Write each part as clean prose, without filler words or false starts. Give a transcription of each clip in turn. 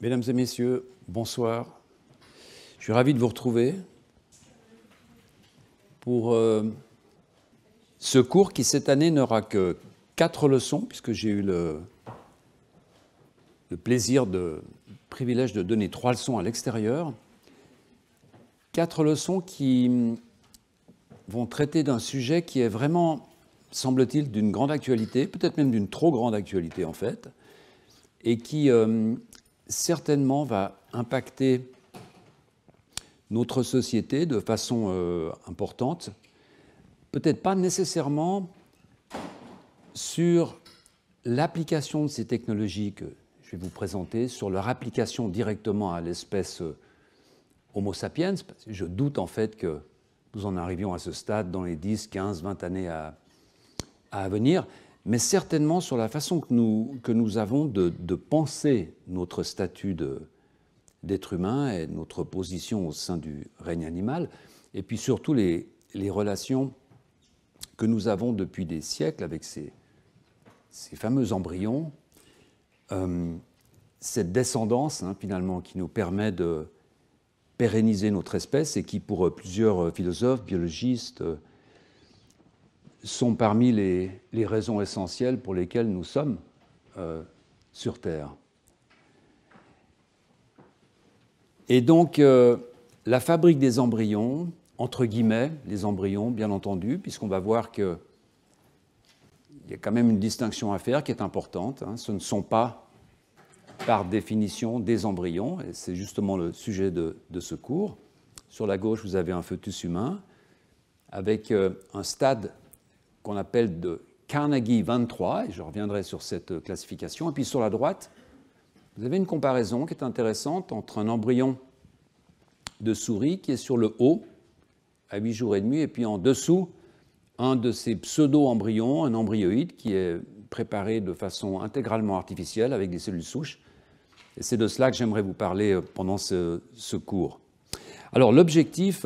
Mesdames et messieurs, bonsoir. Je suis ravi de vous retrouver pour ce cours qui, cette année, n'aura que 4 leçons, puisque j'ai eu le plaisir, le privilège de donner 3 leçons à l'extérieur. 4 leçons qui vont traiter d'un sujet qui est vraiment, semble-t-il, d'une grande actualité, peut-être même d'une trop grande actualité en fait, et qui certainement va impacter notre société de façon importante, peut-être pas nécessairement sur l'application de ces technologies que je vais vous présenter, sur leur application directement à l'espèce Homo sapiens, parce que je doute en fait que nous en arrivions à ce stade dans les 10, 15, 20 années à venir, mais certainement sur la façon que nous avons de penser notre statut d'être humain et notre position au sein du règne animal, et puis surtout les relations que nous avons depuis des siècles avec ces fameux embryons, cette descendance finalement qui nous permet de pérenniser notre espèce et qui, pour plusieurs philosophes, biologistes, sont parmi les raisons essentielles pour lesquelles nous sommes sur Terre. Et donc, la fabrique des embryons, entre guillemets, les embryons, bien entendu, puisqu'on va voir qu'il y a quand même une distinction à faire qui est importante. Ce ne sont pas, par définition, des embryons, et c'est justement le sujet de ce cours. Sur la gauche, vous avez un fœtus humain avec un stade qu'on appelle de Carnegie 23, et je reviendrai sur cette classification. Et puis sur la droite, vous avez une comparaison qui est intéressante entre un embryon de souris qui est sur le haut, à 8 jours et demi, et puis en dessous, un de ces pseudo-embryons, un embryoïde qui est préparé de façon intégralement artificielle avec des cellules souches. Et c'est de cela que j'aimerais vous parler pendant ce cours. Alors l'objectif,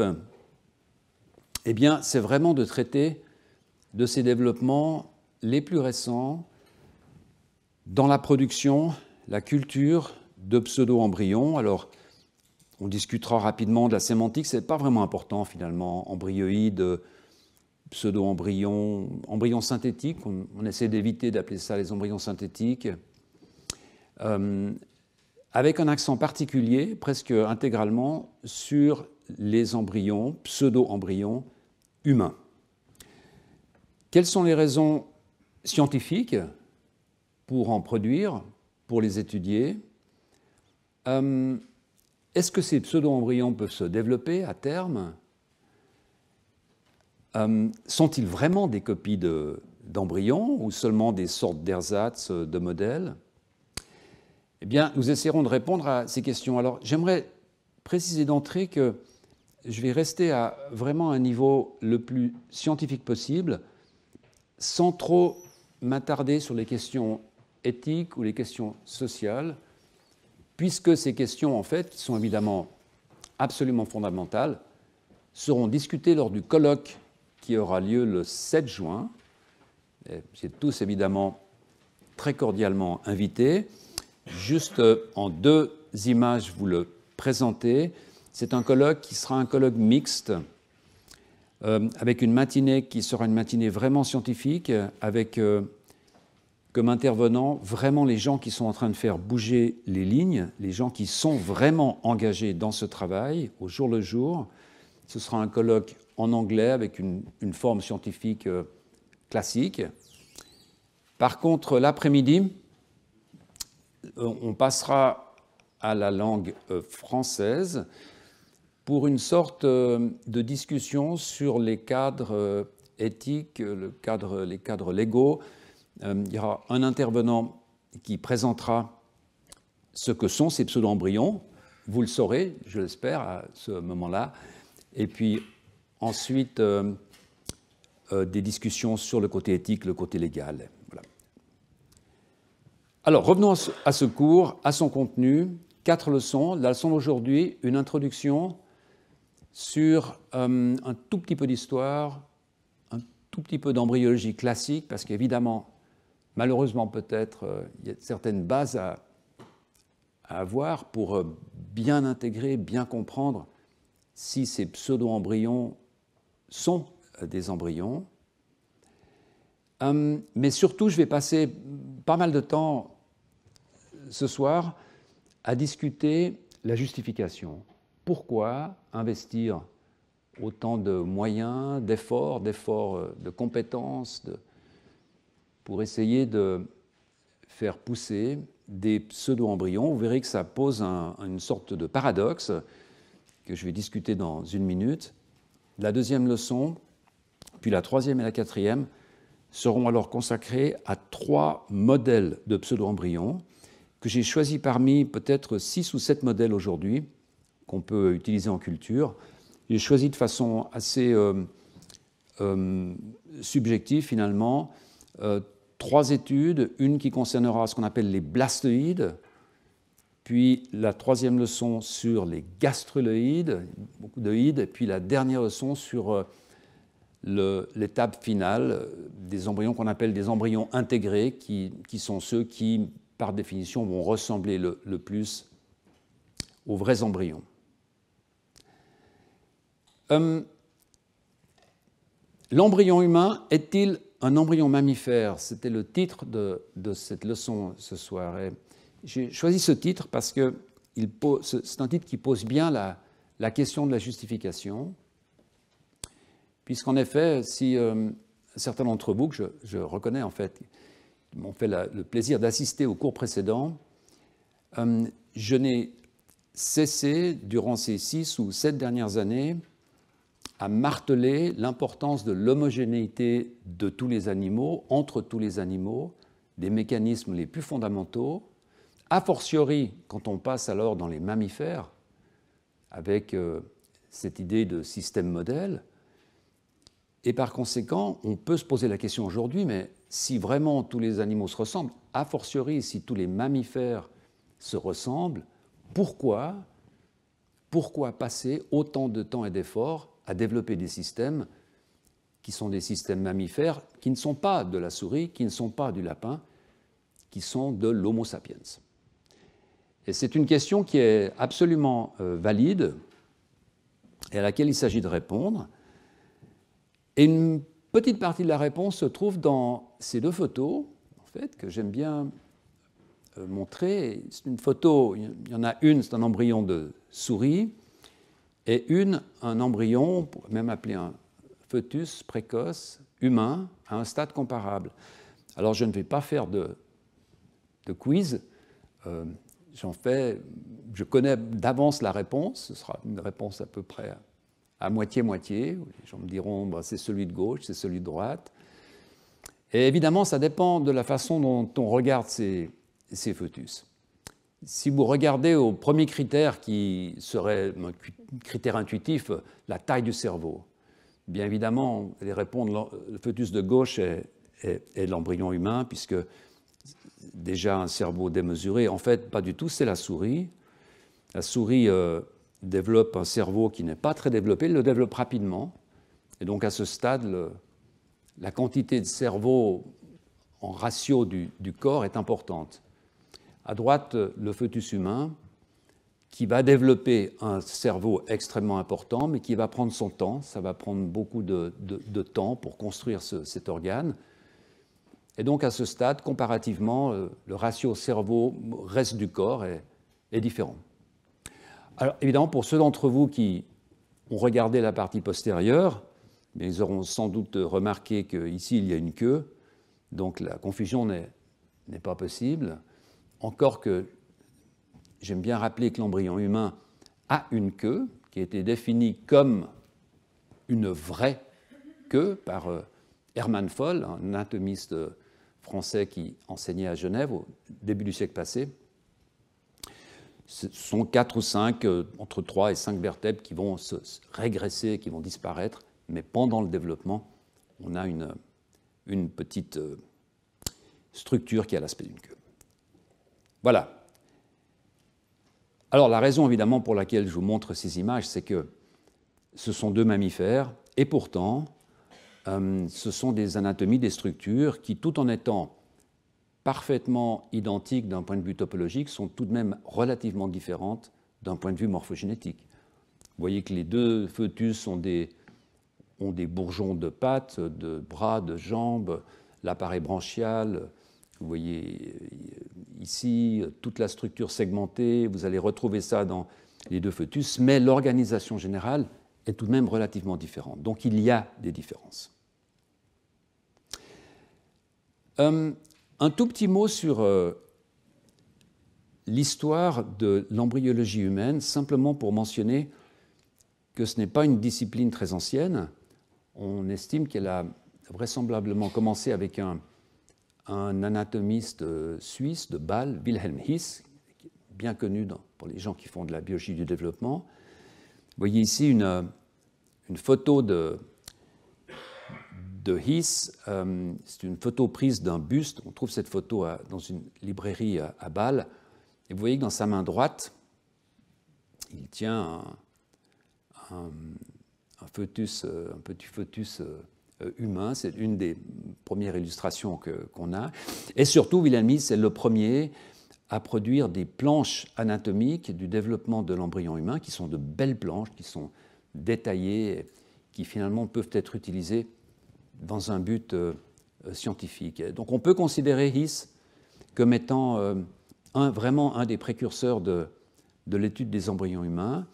eh bien, c'est vraiment de traiter de ces développements les plus récents dans la production, la culture de pseudo-embryons. Alors, on discutera rapidement de la sémantique, ce n'est pas vraiment important finalement, embryoïdes, pseudo-embryons, embryons synthétiques, on essaie d'éviter d'appeler ça les embryons synthétiques, avec un accent particulier, presque intégralement, sur les embryons, pseudo-embryons humains. Quelles sont les raisons scientifiques pour en produire, pour les étudier? Est-ce que ces pseudo-embryons peuvent se développer à terme? Sont-ils vraiment des copies d'embryons ou seulement des sortes d'ersatz de modèles? Eh bien, nous essaierons de répondre à ces questions. Alors, j'aimerais préciser d'entrée que je vais rester à vraiment un niveau le plus scientifique possible, sans trop m'attarder sur les questions éthiques ou les questions sociales, puisque ces questions, en fait, qui sont évidemment absolument fondamentales, seront discutées lors du colloque qui aura lieu le 7 juin. Vous êtes tous évidemment très cordialement invités. Juste en 2 images, vous le présentez. C'est un colloque qui sera un colloque mixte, avec une matinée qui sera une matinée vraiment scientifique, avec comme intervenants vraiment les gens qui sont en train de faire bouger les lignes, les gens qui sont vraiment engagés dans ce travail au jour le jour. Ce sera un colloque en anglais avec une forme scientifique classique. Par contre, l'après-midi, on passera à la langue française pour une sorte de discussion sur les cadres éthiques, les cadres légaux. Il y aura un intervenant qui présentera ce que sont ces pseudo-embryons. Vous le saurez, je l'espère, à ce moment-là. Et puis ensuite, des discussions sur le côté éthique, le côté légal. Voilà. Alors, revenons à ce cours, à son contenu. 4 leçons. La leçon d'aujourd'hui, une introduction sur un tout petit peu d'histoire, un tout petit peu d'embryologie classique, parce qu'évidemment, malheureusement peut-être, il y a certaines bases à à avoir pour bien intégrer, bien comprendre si ces pseudo-embryons sont des embryons. Mais surtout, je vais passer pas mal de temps ce soir à discuter la justification. Pourquoi investir autant de moyens, d'efforts, de compétences, pour essayer de faire pousser des pseudo-embryons? Vous verrez que ça pose une sorte de paradoxe que je vais discuter dans une minute. La deuxième leçon, puis la troisième et la quatrième, seront alors consacrées à 3 modèles de pseudo-embryons que j'ai choisis parmi peut-être 6 ou 7 modèles aujourd'hui qu'on peut utiliser en culture. J'ai choisi de façon assez subjective finalement 3 études, une qui concernera ce qu'on appelle les blastoïdes, puis la troisième leçon sur les gastruloïdes, beaucoup de ides, et puis la dernière leçon sur l'étape finale des embryons qu'on appelle des embryons intégrés, qui sont ceux qui, par définition, vont ressembler le plus aux vrais embryons. L'embryon humain est-il un embryon mammifère? C'était le titre de cette leçon ce soir. Et j'ai choisi ce titre parce que c'est un titre qui pose bien la question de la justification, puisqu'en effet, si certains d'entre vous, que je reconnais en fait, m'ont fait le plaisir d'assister au cours précédent, je n'ai cessé, durant ces 6 ou 7 dernières années, à marteler l'importance de l'homogénéité de tous les animaux, entre tous les animaux, des mécanismes les plus fondamentaux, a fortiori quand on passe alors dans les mammifères, avec cette idée de système modèle. Et par conséquent, on peut se poser la question aujourd'hui, mais si vraiment tous les animaux se ressemblent, a fortiori si tous les mammifères se ressemblent, pourquoi passer autant de temps et d'efforts à développer des systèmes qui sont des systèmes mammifères, qui ne sont pas de la souris, qui ne sont pas du lapin, qui sont de l'Homo sapiens? Et c'est une question qui est absolument valide et à laquelle il s'agit de répondre. Et une petite partie de la réponse se trouve dans ces 2 photos, en fait, que j'aime bien montrer. C'est une photo, il y en a une, c'est un embryon de souris, et un embryon, on pourrait même appeler un fœtus précoce humain, à un stade comparable. Alors je ne vais pas faire de quiz, je connais d'avance la réponse, ce sera une réponse à peu près à moitié-moitié. Les gens me diront bah, c'est celui de gauche, c'est celui de droite. Et évidemment, ça dépend de la façon dont on regarde ces fœtus. Si vous regardez au premier critère qui serait un critère intuitif, la taille du cerveau, bien évidemment, vous allez répondre le fœtus de gauche est l'embryon humain, puisque déjà un cerveau démesuré. En fait, pas du tout, c'est la souris. La souris développe un cerveau qui n'est pas très développé, il le développe rapidement. Et donc à ce stade, la quantité de cerveau en ratio du corps est importante. À droite, le fœtus humain, qui va développer un cerveau extrêmement important, mais qui va prendre son temps. Ça va prendre beaucoup de temps pour construire cet organe. Et donc à ce stade, comparativement, le ratio cerveau-reste du corps est différent. Alors évidemment, pour ceux d'entre vous qui ont regardé la partie postérieure, ils auront sans doute remarqué qu'ici il y a une queue, donc la confusion n'est pas possible. Encore que j'aime bien rappeler que l'embryon humain a une queue qui a été définie comme une vraie queue par Hermann Voll, un anatomiste français qui enseignait à Genève au début du siècle passé. Ce sont 4 ou 5, entre 3 et 5 vertèbres qui vont se régresser, qui vont disparaître, mais pendant le développement, on a une petite structure qui a l'aspect d'une queue. Voilà. Alors la raison évidemment pour laquelle je vous montre ces images, c'est que ce sont 2 mammifères, et pourtant, ce sont des anatomies, des structures qui, tout en étant parfaitement identiques d'un point de vue topologique sont tout de même relativement différentes d'un point de vue morphogénétique. Vous voyez que les deux foetus ont des bourgeons de pattes, de bras, de jambes, l'appareil branchial. Vous voyez ici toute la structure segmentée. Vous allez retrouver ça dans les deux foetus, mais l'organisation générale est tout de même relativement différente. Donc il y a des différences. Un tout petit mot sur l'histoire de l'embryologie humaine, simplement pour mentionner que ce n'est pas une discipline très ancienne. On estime qu'elle a vraisemblablement commencé avec un anatomiste suisse de Bâle, Wilhelm His, bien connu pour les gens qui font de la biologie du développement. Vous voyez ici une photo de His. C'est une photo prise d'un buste. On trouve cette photo dans une librairie à Bâle. Et vous voyez que dans sa main droite, il tient un petit foetus humain. C'est une des premières illustrations qu'on a. Et surtout, Wilhelm His est le premier à produire des planches anatomiques du développement de l'embryon humain, qui sont de belles planches, qui sont détaillées, qui finalement peuvent être utilisées dans un but scientifique. Donc on peut considérer His comme étant vraiment un des précurseurs de l'étude des embryons humains,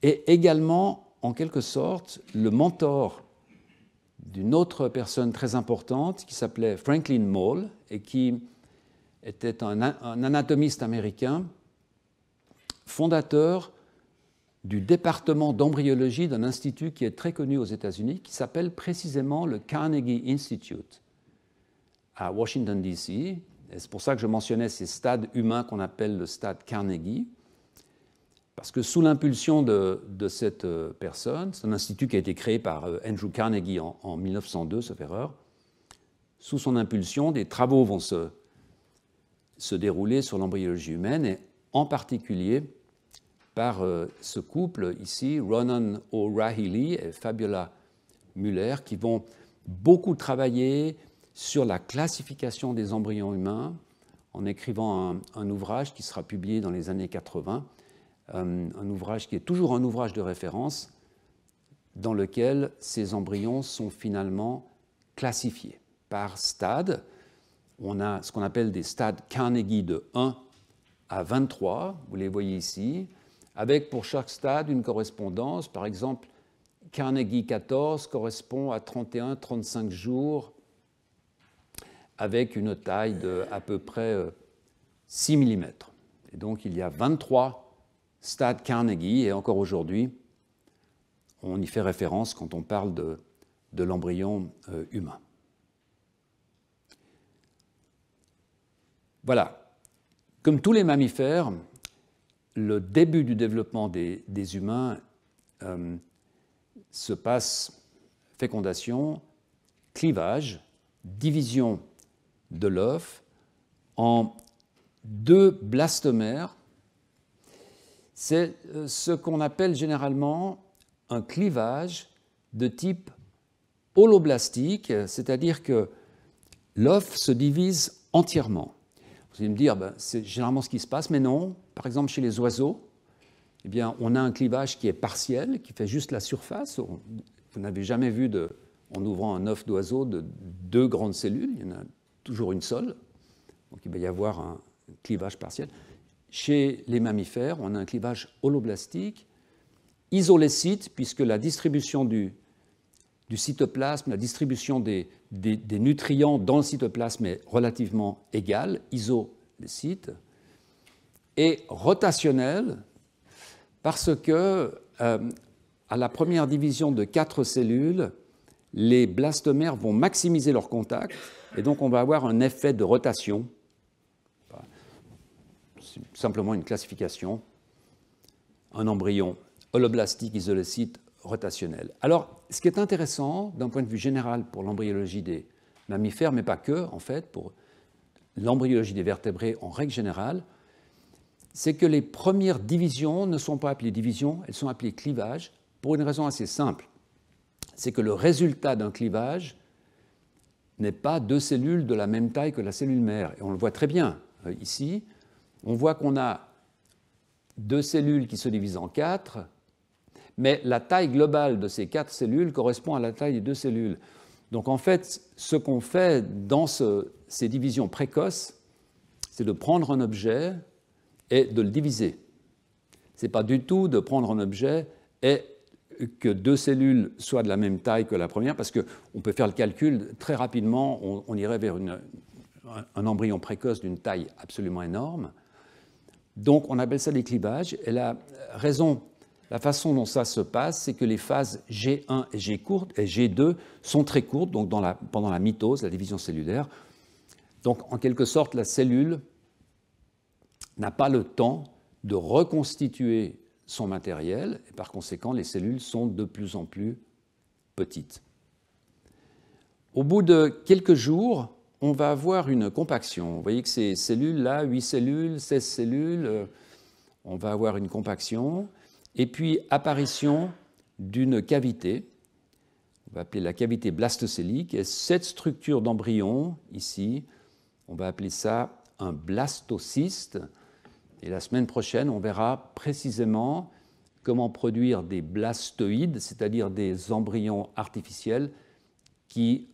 et également, en quelque sorte, le mentor d'une autre personne très importante qui s'appelait Franklin Moll et qui était un anatomiste américain, fondateur du département d'embryologie d'un institut qui est très connu aux États-Unis, qui s'appelle précisément le Carnegie Institute à Washington, D.C. C'est pour ça que je mentionnais ces stades humains qu'on appelle le stade Carnegie, parce que sous l'impulsion de cette personne, c'est un institut qui a été créé par Andrew Carnegie en 1902, sauf erreur, sous son impulsion, des travaux vont se dérouler sur l'embryologie humaine, et en particulier par ce couple ici, Ronan O'Rahilly et Fabiola Müller, qui vont beaucoup travailler sur la classification des embryons humains en écrivant un ouvrage qui sera publié dans les années 80, un ouvrage qui est toujours un ouvrage de référence dans lequel ces embryons sont finalement classifiés par stade. On a ce qu'on appelle des stades Carnegie de 1 à 23, vous les voyez ici, avec pour chaque stade une correspondance. Par exemple, Carnegie 14 correspond à 31-35 jours avec une taille de à peu près 6 mm. Et donc il y a 23 stades Carnegie, et encore aujourd'hui, on y fait référence quand on parle de l'embryon humain. Voilà. Comme tous les mammifères, le début du développement des humains se passe fécondation, clivage, division de l'œuf en 2 blastomères. C'est ce qu'on appelle généralement un clivage de type holoblastique, c'est-à-dire que l'œuf se divise entièrement. Vous allez me dire, c'est généralement ce qui se passe, mais non. Par exemple, chez les oiseaux, eh bien, on a un clivage qui est partiel, qui fait juste la surface. Vous n'avez jamais vu, en ouvrant un œuf d'oiseau, de 2 grandes cellules. Il y en a toujours une seule. Donc il va y avoir un clivage partiel. Chez les mammifères, on a un clivage holoblastique, isolécite, puisque la distribution du cytoplasme, la distribution des nutriments dans le cytoplasme est relativement égale, isolécite, et rotationnel, parce que à la première division de 4 cellules, les blastomères vont maximiser leur contact, et donc on va avoir un effet de rotation. C'est simplement une classification, un embryon holoblastique, isolécite, rotationnel. Alors, ce qui est intéressant d'un point de vue général pour l'embryologie des mammifères, mais pas que, en fait, pour l'embryologie des vertébrés en règle générale, c'est que les premières divisions ne sont pas appelées divisions, elles sont appelées clivages, pour une raison assez simple. C'est que le résultat d'un clivage n'est pas deux cellules de la même taille que la cellule mère. Et on le voit très bien ici. On voit qu'on a deux cellules qui se divisent en quatre, mais la taille globale de ces quatre cellules correspond à la taille des deux cellules. Donc en fait, ce qu'on fait dans ces divisions précoces, c'est de prendre un objet et de le diviser. Ce n'est pas du tout de prendre un objet et que deux cellules soient de la même taille que la première, parce qu'on peut faire le calcul très rapidement, on irait vers un embryon précoce d'une taille absolument énorme. Donc on appelle ça des clivages, et la façon dont ça se passe, c'est que les phases G1 et G2 sont très courtes, donc pendant la mitose, la division cellulaire. Donc en quelque sorte, la cellule n'a pas le temps de reconstituer son matériel, et par conséquent, les cellules sont de plus en plus petites. Au bout de quelques jours, on va avoir une compaction. Vous voyez que ces cellules-là, 8 cellules, 16 cellules, on va avoir une compaction, et puis apparition d'une cavité, on va appeler la cavité blastocellique, et cette structure d'embryon, ici, on va appeler ça un blastocyste. Et la semaine prochaine, on verra précisément comment produire des blastoïdes, c'est-à-dire des embryons artificiels qui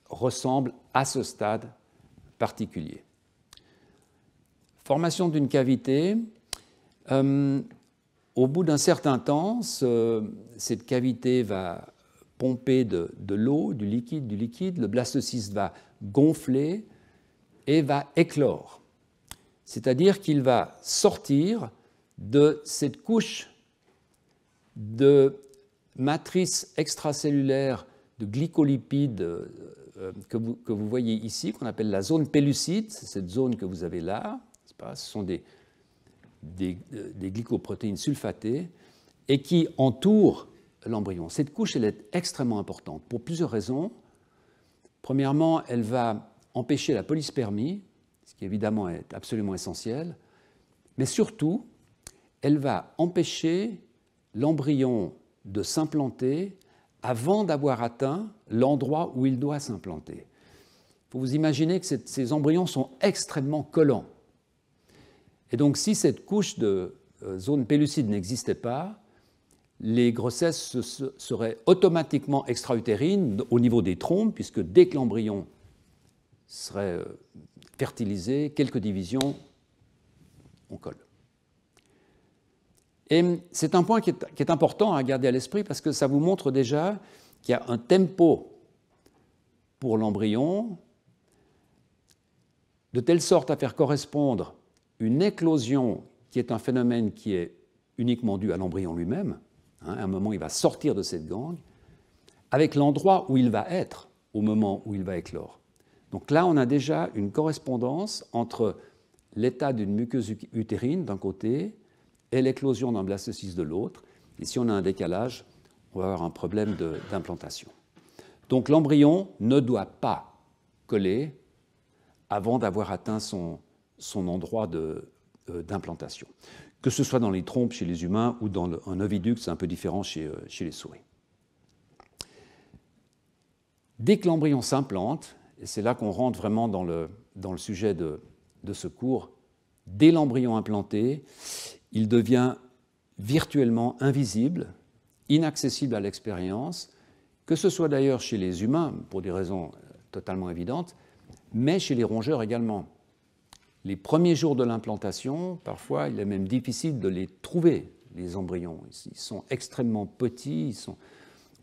ressemblent à ce stade particulier. Formation d'une cavité. Au bout d'un certain temps, cette cavité va pomper de l'eau, du liquide. Le blastocyste va gonfler et va éclore. C'est-à-dire qu'il va sortir de cette couche de matrice extracellulaire de glycolipides que vous voyez ici, qu'on appelle la zone pellucide, c'est cette zone que vous avez là, ce sont des glycoprotéines sulfatées, et qui entourent l'embryon. Cette couche, elle est extrêmement importante pour plusieurs raisons. Premièrement, elle va empêcher la polyspermie, ce qui évidemment est absolument essentiel, mais surtout, elle va empêcher l'embryon de s'implanter avant d'avoir atteint l'endroit où il doit s'implanter. Il faut vous imaginer que ces embryons sont extrêmement collants. Et donc, si cette couche de zone pellucide n'existait pas, les grossesses seraient automatiquement extra-utérines au niveau des trompes, puisque dès que l'embryon serait fertilisé, quelques divisions, on colle. Et c'est un point qui est important à garder à l'esprit parce que ça vous montre déjà qu'il y a un tempo pour l'embryon de telle sorte à faire correspondre une éclosion qui est un phénomène qui est uniquement dû à l'embryon lui-même, à un moment il va sortir de cette gangue, avec l'endroit où il va être au moment où il va éclore. Donc là, on a déjà une correspondance entre l'état d'une muqueuse utérine d'un côté et l'éclosion d'un blastocyste de l'autre. Et si on a un décalage, on va avoir un problème d'implantation. Donc l'embryon ne doit pas coller avant d'avoir atteint son endroit d'implantation. Que ce soit dans les trompes chez les humains ou dans un oviduc, c'est un peu différent chez les souris. Dès que l'embryon s'implante, et c'est là qu'on rentre vraiment dans le sujet de ce cours, dès l'embryon implanté, il devient virtuellement invisible, inaccessible à l'expérience, que ce soit d'ailleurs chez les humains, pour des raisons totalement évidentes, mais chez les rongeurs également. Les premiers jours de l'implantation, parfois, il est même difficile de les trouver, les embryons. Ils sont extrêmement petits,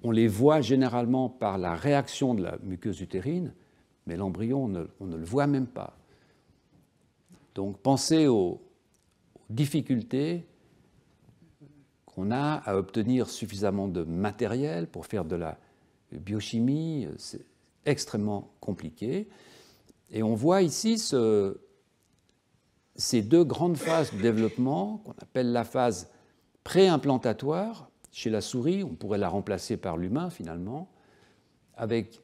on les voit généralement par la réaction de la muqueuse utérine, mais l'embryon, on ne le voit même pas. Donc pensez aux difficultés qu'on a à obtenir suffisamment de matériel pour faire de la biochimie, c'est extrêmement compliqué. Et on voit ici ces deux grandes phases de développement qu'on appelle la phase préimplantatoire. Chez la souris, on pourrait la remplacer par l'humain finalement, avec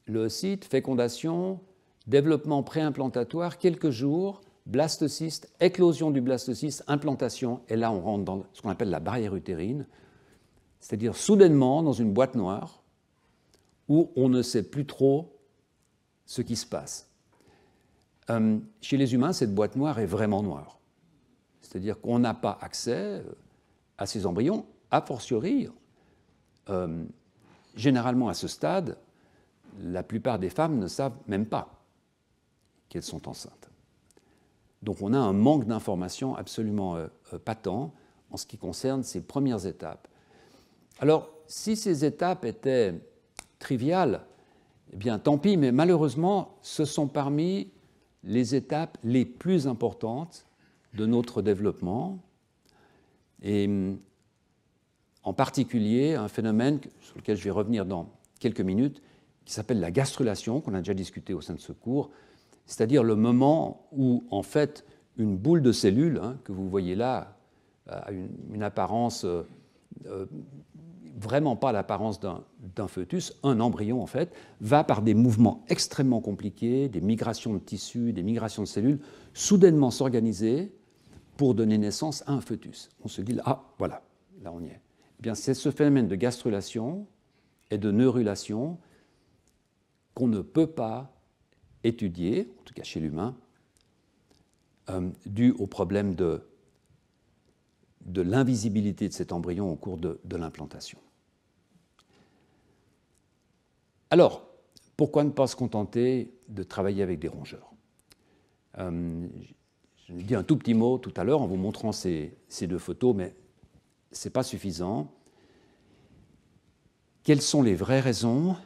l'oocyte, fécondation, développement préimplantatoire, quelques jours, blastocyste, éclosion du blastocyste, implantation, et là on rentre dans ce qu'on appelle la barrière utérine, c'est-à-dire soudainement, dans une boîte noire, où on ne sait plus trop ce qui se passe. Chez les humains, cette boîte noire est vraiment noire. C'est-à-dire qu'on n'a pas accès à ces embryons, a fortiori, généralement à ce stade, la plupart des femmes ne savent même pas qu'elles sont enceintes. Donc on a un manque d'informations absolument patent en ce qui concerne ces premières étapes. Alors, si ces étapes étaient triviales, eh bien tant pis, mais malheureusement, ce sont parmi les étapes les plus importantes de notre développement, et en particulier un phénomène sur lequel je vais revenir dans quelques minutes, qui s'appelle la gastrulation, qu'on a déjà discuté au sein de ce cours, c'est-à-dire le moment où, en fait, une boule de cellules, que vous voyez là, a une apparence, vraiment pas l'apparence d'un fœtus, un embryon, en fait, va par des mouvements extrêmement compliqués, des migrations de tissus, des migrations de cellules, soudainement s'organiser pour donner naissance à un fœtus. On se dit, ah, voilà, là on y est. Eh bien, c'est ce phénomène de gastrulation et de neurulation qu'on ne peut pas étudier, en tout cas chez l'humain, dû au problème de l'invisibilité de cet embryon au cours de l'implantation. Alors, pourquoi ne pas se contenter de travailler avec des rongeurs? Je l'ai dit un tout petit mot tout à l'heure en vous montrant ces deux photos, mais ce n'est pas suffisant. Quelles sont les vraies raisons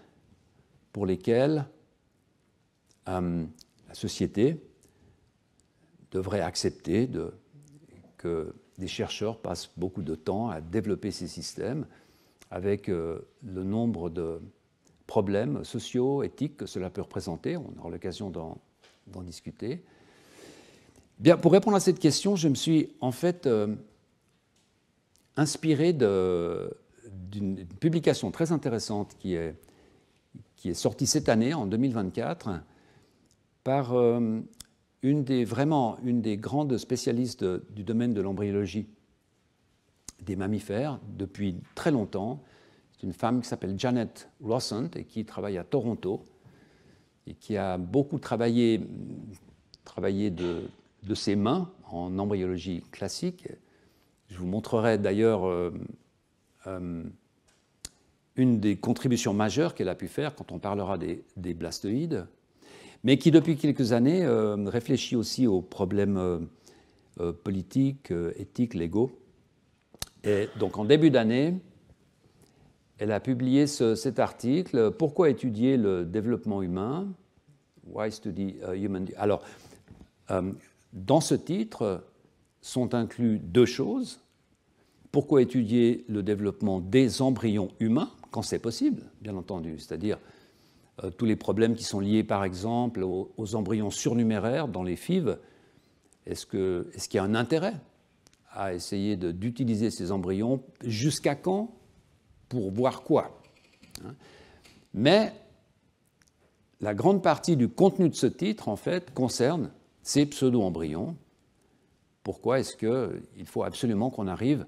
pour lesquelles la société devrait accepter que des chercheurs passent beaucoup de temps à développer ces systèmes avec le nombre de problèmes sociaux, éthiques que cela peut représenter? On aura l'occasion d'en discuter. Bien, pour répondre à cette question, je me suis en fait inspiré d'une publication très intéressante qui est sortie cette année, en 2024, par une des grandes spécialistes du domaine de l'embryologie des mammifères depuis très longtemps. C'est une femme qui s'appelle Janet Rossant et qui travaille à Toronto et qui a beaucoup travaillé de ses mains en embryologie classique. Je vous montrerai d'ailleurs une des contributions majeures qu'elle a pu faire quand on parlera des blastoïdes, mais qui depuis quelques années réfléchit aussi aux problèmes politiques, éthiques, légaux. Et donc en début d'année, elle a publié cet article « Pourquoi étudier le développement humain ?» Why study human... Alors, dans ce titre sont inclus deux choses. Pourquoi étudier le développement des embryons humains, quand c'est possible, bien entendu, c'est-à-dire tous les problèmes qui sont liés, par exemple, aux embryons surnuméraires dans les FIV. Est-ce qu'il y a un intérêt à essayer d'utiliser ces embryons? Jusqu'à quand? Pour voir quoi? Mais la grande partie du contenu de ce titre, en fait, concerne ces pseudo-embryons. Pourquoi est-ce qu'il faut absolument qu'on arrive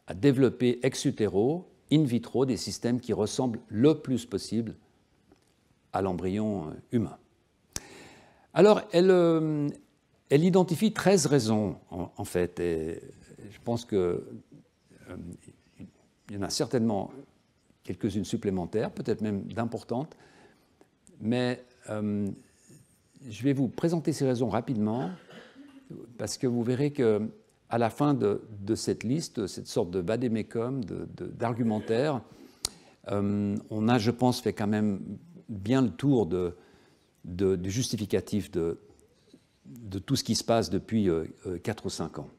à développer ex utero, in vitro, des systèmes qui ressemblent le plus possible à l'embryon humain? Alors, elle identifie 13 raisons, en fait, et je pense qu'il y en a certainement quelques-unes supplémentaires, peut-être même d'importantes, mais je vais vous présenter ces raisons rapidement, parce que vous verrez qu'à la fin de cette liste, cette sorte de vade-mecum, d'argumentaire, on a, je pense, fait quand même bien le tour du justificatif de tout ce qui se passe depuis 4 ou 5 ans.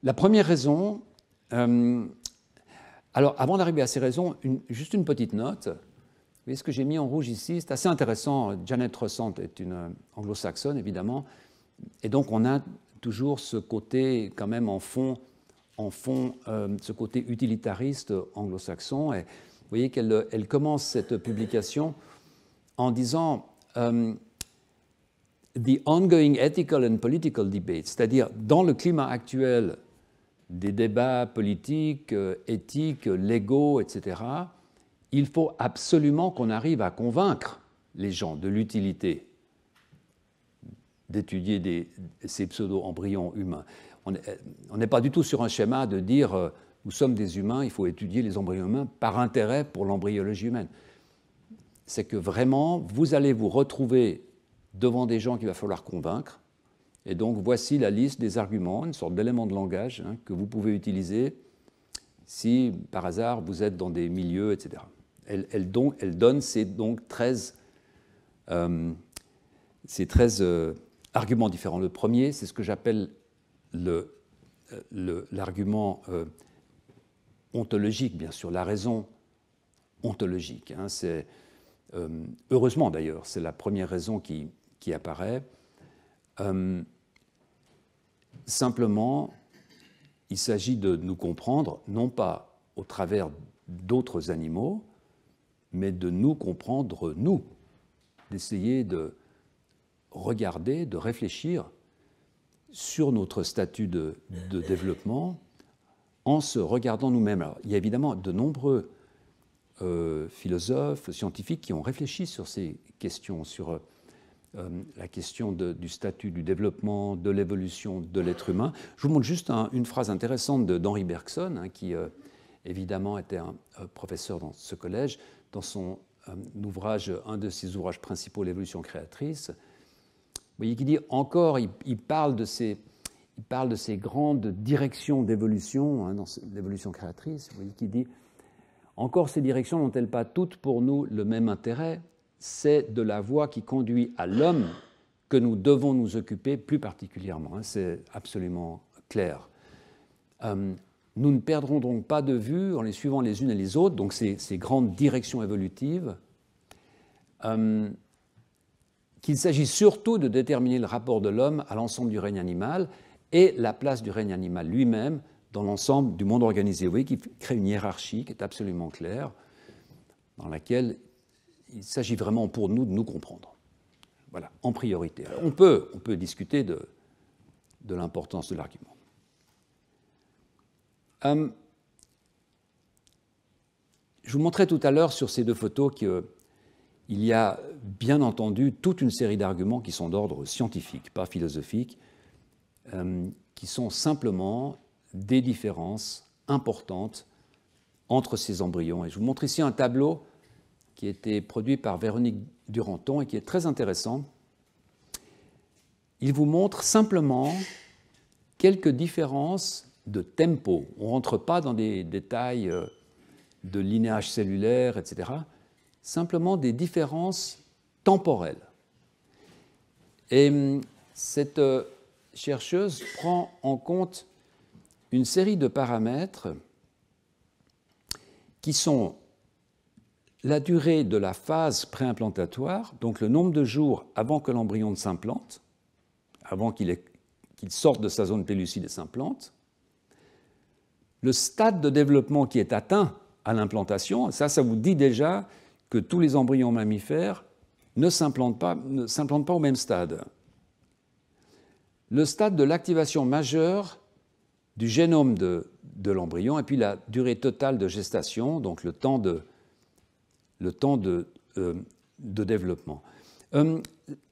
La première raison, alors avant d'arriver à ces raisons, juste une petite note. Vous voyez ce que j'ai mis en rouge ici, c'est assez intéressant. Janet Rossant est une anglo-saxonne, évidemment, et donc on a toujours ce côté quand même en fond, ce côté utilitariste anglo-saxon. Et vous voyez qu'elle commence cette publication en disant The ongoing ethical and political debate, c'est-à-dire dans le climat actuel des débats politiques, éthiques, légaux, etc., il faut absolument qu'on arrive à convaincre les gens de l'utilité d'étudier ces pseudo-embryons humains. On n'est pas du tout sur un schéma de dire nous sommes des humains, il faut étudier les embryons humains par intérêt pour l'embryologie humaine. C'est que vraiment, vous allez vous retrouver devant des gens qu'il va falloir convaincre. Et donc, voici la liste des arguments, une sorte d'élément de langage que vous pouvez utiliser si, par hasard, vous êtes dans des milieux, etc. Elle donne ces 13 arguments différents. Le premier, c'est ce que j'appelle l'argument ontologique, bien sûr, la raison ontologique. C'est, heureusement d'ailleurs, c'est la première raison qui apparaît. Simplement, il s'agit de nous comprendre, non pas au travers d'autres animaux, mais de nous comprendre nous, d'essayer de regarder, de réfléchir sur notre statut de développement en se regardant nous-mêmes. Alors, il y a évidemment de nombreux philosophes, scientifiques qui ont réfléchi sur ces questions, sur la question du statut du développement, de l'évolution de l'être humain. Je vous montre juste une phrase intéressante d'Henri Bergson, qui évidemment était un professeur dans ce collège, dans son ouvrage, un de ses ouvrages principaux, L'évolution créatrice. Vous voyez qu'il dit encore, il parle de ces grandes directions d'évolution, dans l'évolution créatrice. Vous voyez qu'il dit encore ces directions n'ont-elles pas toutes pour nous le même intérêt? C'est de la voie qui conduit à l'homme que nous devons nous occuper plus particulièrement. C'est absolument clair. Nous ne perdrons donc pas de vue, en les suivant les unes et les autres, donc ces grandes directions évolutives, qu'il s'agit surtout de déterminer le rapport de l'homme à l'ensemble du règne animal et la place du règne animal lui-même dans l'ensemble du monde organisé. Vous voyez qu'il crée une hiérarchie qui est absolument claire, dans laquelle il s'agit vraiment pour nous de nous comprendre. Voilà, en priorité. Alors, on peut discuter de l'importance de l'argument. Je vous montrais tout à l'heure sur ces deux photos qu'il y a bien entendu toute une série d'arguments qui sont d'ordre scientifique, pas philosophique, qui sont simplement des différences importantes entre ces embryons. Et je vous montre ici un tableau qui a été produit par Véronique Duranton et qui est très intéressant. Il vous montre simplement quelques différences de tempo. On ne rentre pas dans des détails de linéage cellulaire, etc. Simplement des différences temporelles. Et cette chercheuse prend en compte une série de paramètres qui sont la durée de la phase préimplantatoire, donc le nombre de jours avant que l'embryon ne s'implante, avant qu'il sorte de sa zone pellucide et s'implante, le stade de développement qui est atteint à l'implantation, ça vous dit déjà que tous les embryons mammifères ne s'implantent pas au même stade. Le stade de l'activation majeure du génome de l'embryon, et puis la durée totale de gestation, donc le temps de développement.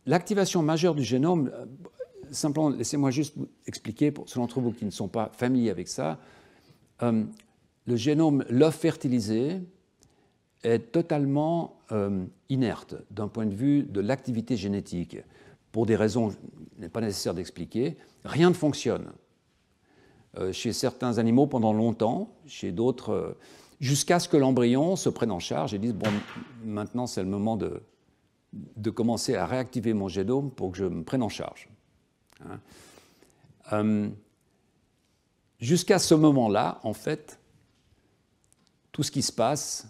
L'activation majeure du génome, simplement, laissez-moi juste vous expliquer, pour ceux d'entre vous qui ne sont pas familiers avec ça, le génome, l'œuf fertilisé, est totalement inerte d'un point de vue de l'activité génétique. Pour des raisons qu'il n'est pas nécessaire d'expliquer, rien ne fonctionne. Chez certains animaux pendant longtemps, chez d'autres, jusqu'à ce que l'embryon se prenne en charge et dise « bon, maintenant c'est le moment de commencer à réactiver mon génome pour que je me prenne en charge ». Jusqu'à ce moment-là, en fait, tout ce qui se passe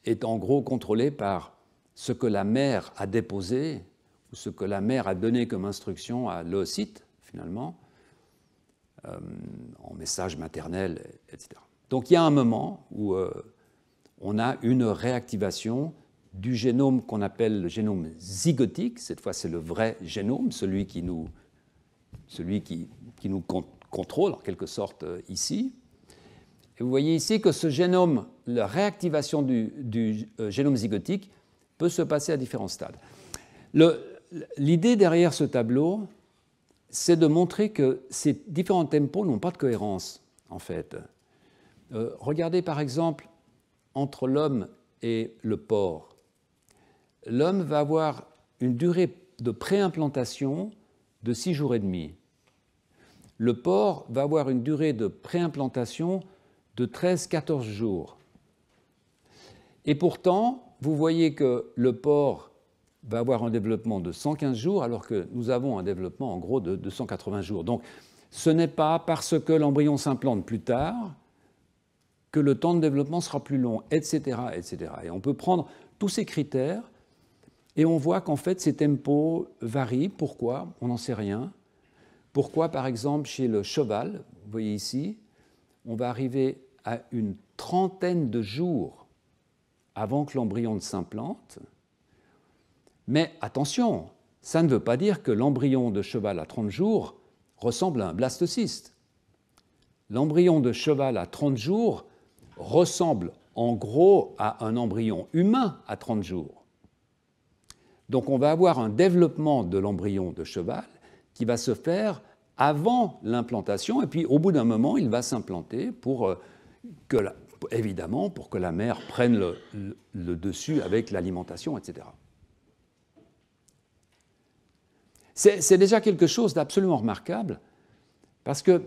est en gros contrôlé par ce que la mère a déposé, ou ce que la mère a donné comme instruction à l'oocyte, finalement, en message maternel, etc. Donc il y a un moment où on a une réactivation du génome qu'on appelle le génome zygotique. Cette fois, c'est le vrai génome, celui qui nous contrôle en quelque sorte ici. Et vous voyez ici que ce génome, la réactivation du génome zygotique peut se passer à différents stades. L'idée derrière ce tableau, c'est de montrer que ces différents tempos n'ont pas de cohérence, en fait. Regardez par exemple entre l'homme et le porc. L'homme va avoir une durée de préimplantation de 6 jours et demi. Le porc va avoir une durée de préimplantation de 13-14 jours. Et pourtant, vous voyez que le porc va avoir un développement de 115 jours, alors que nous avons un développement en gros de 280 jours. Donc, ce n'est pas parce que l'embryon s'implante plus tard que le temps de développement sera plus long, etc., etc. Et on peut prendre tous ces critères et on voit qu'en fait, ces tempos varient. Pourquoi? On n'en sait rien. Pourquoi, par exemple, chez le cheval, vous voyez ici, on va arriver à une trentaine de jours avant que l'embryon ne s'implante. Mais attention, ça ne veut pas dire que l'embryon de cheval à 30 jours ressemble à un blastocyste. L'embryon de cheval à 30 jours ressemble en gros à un embryon humain à 30 jours. Donc on va avoir un développement de l'embryon de cheval qui va se faire avant l'implantation, et puis au bout d'un moment, il va s'implanter évidemment pour que la mère prenne le dessus avec l'alimentation, etc. C'est déjà quelque chose d'absolument remarquable, parce que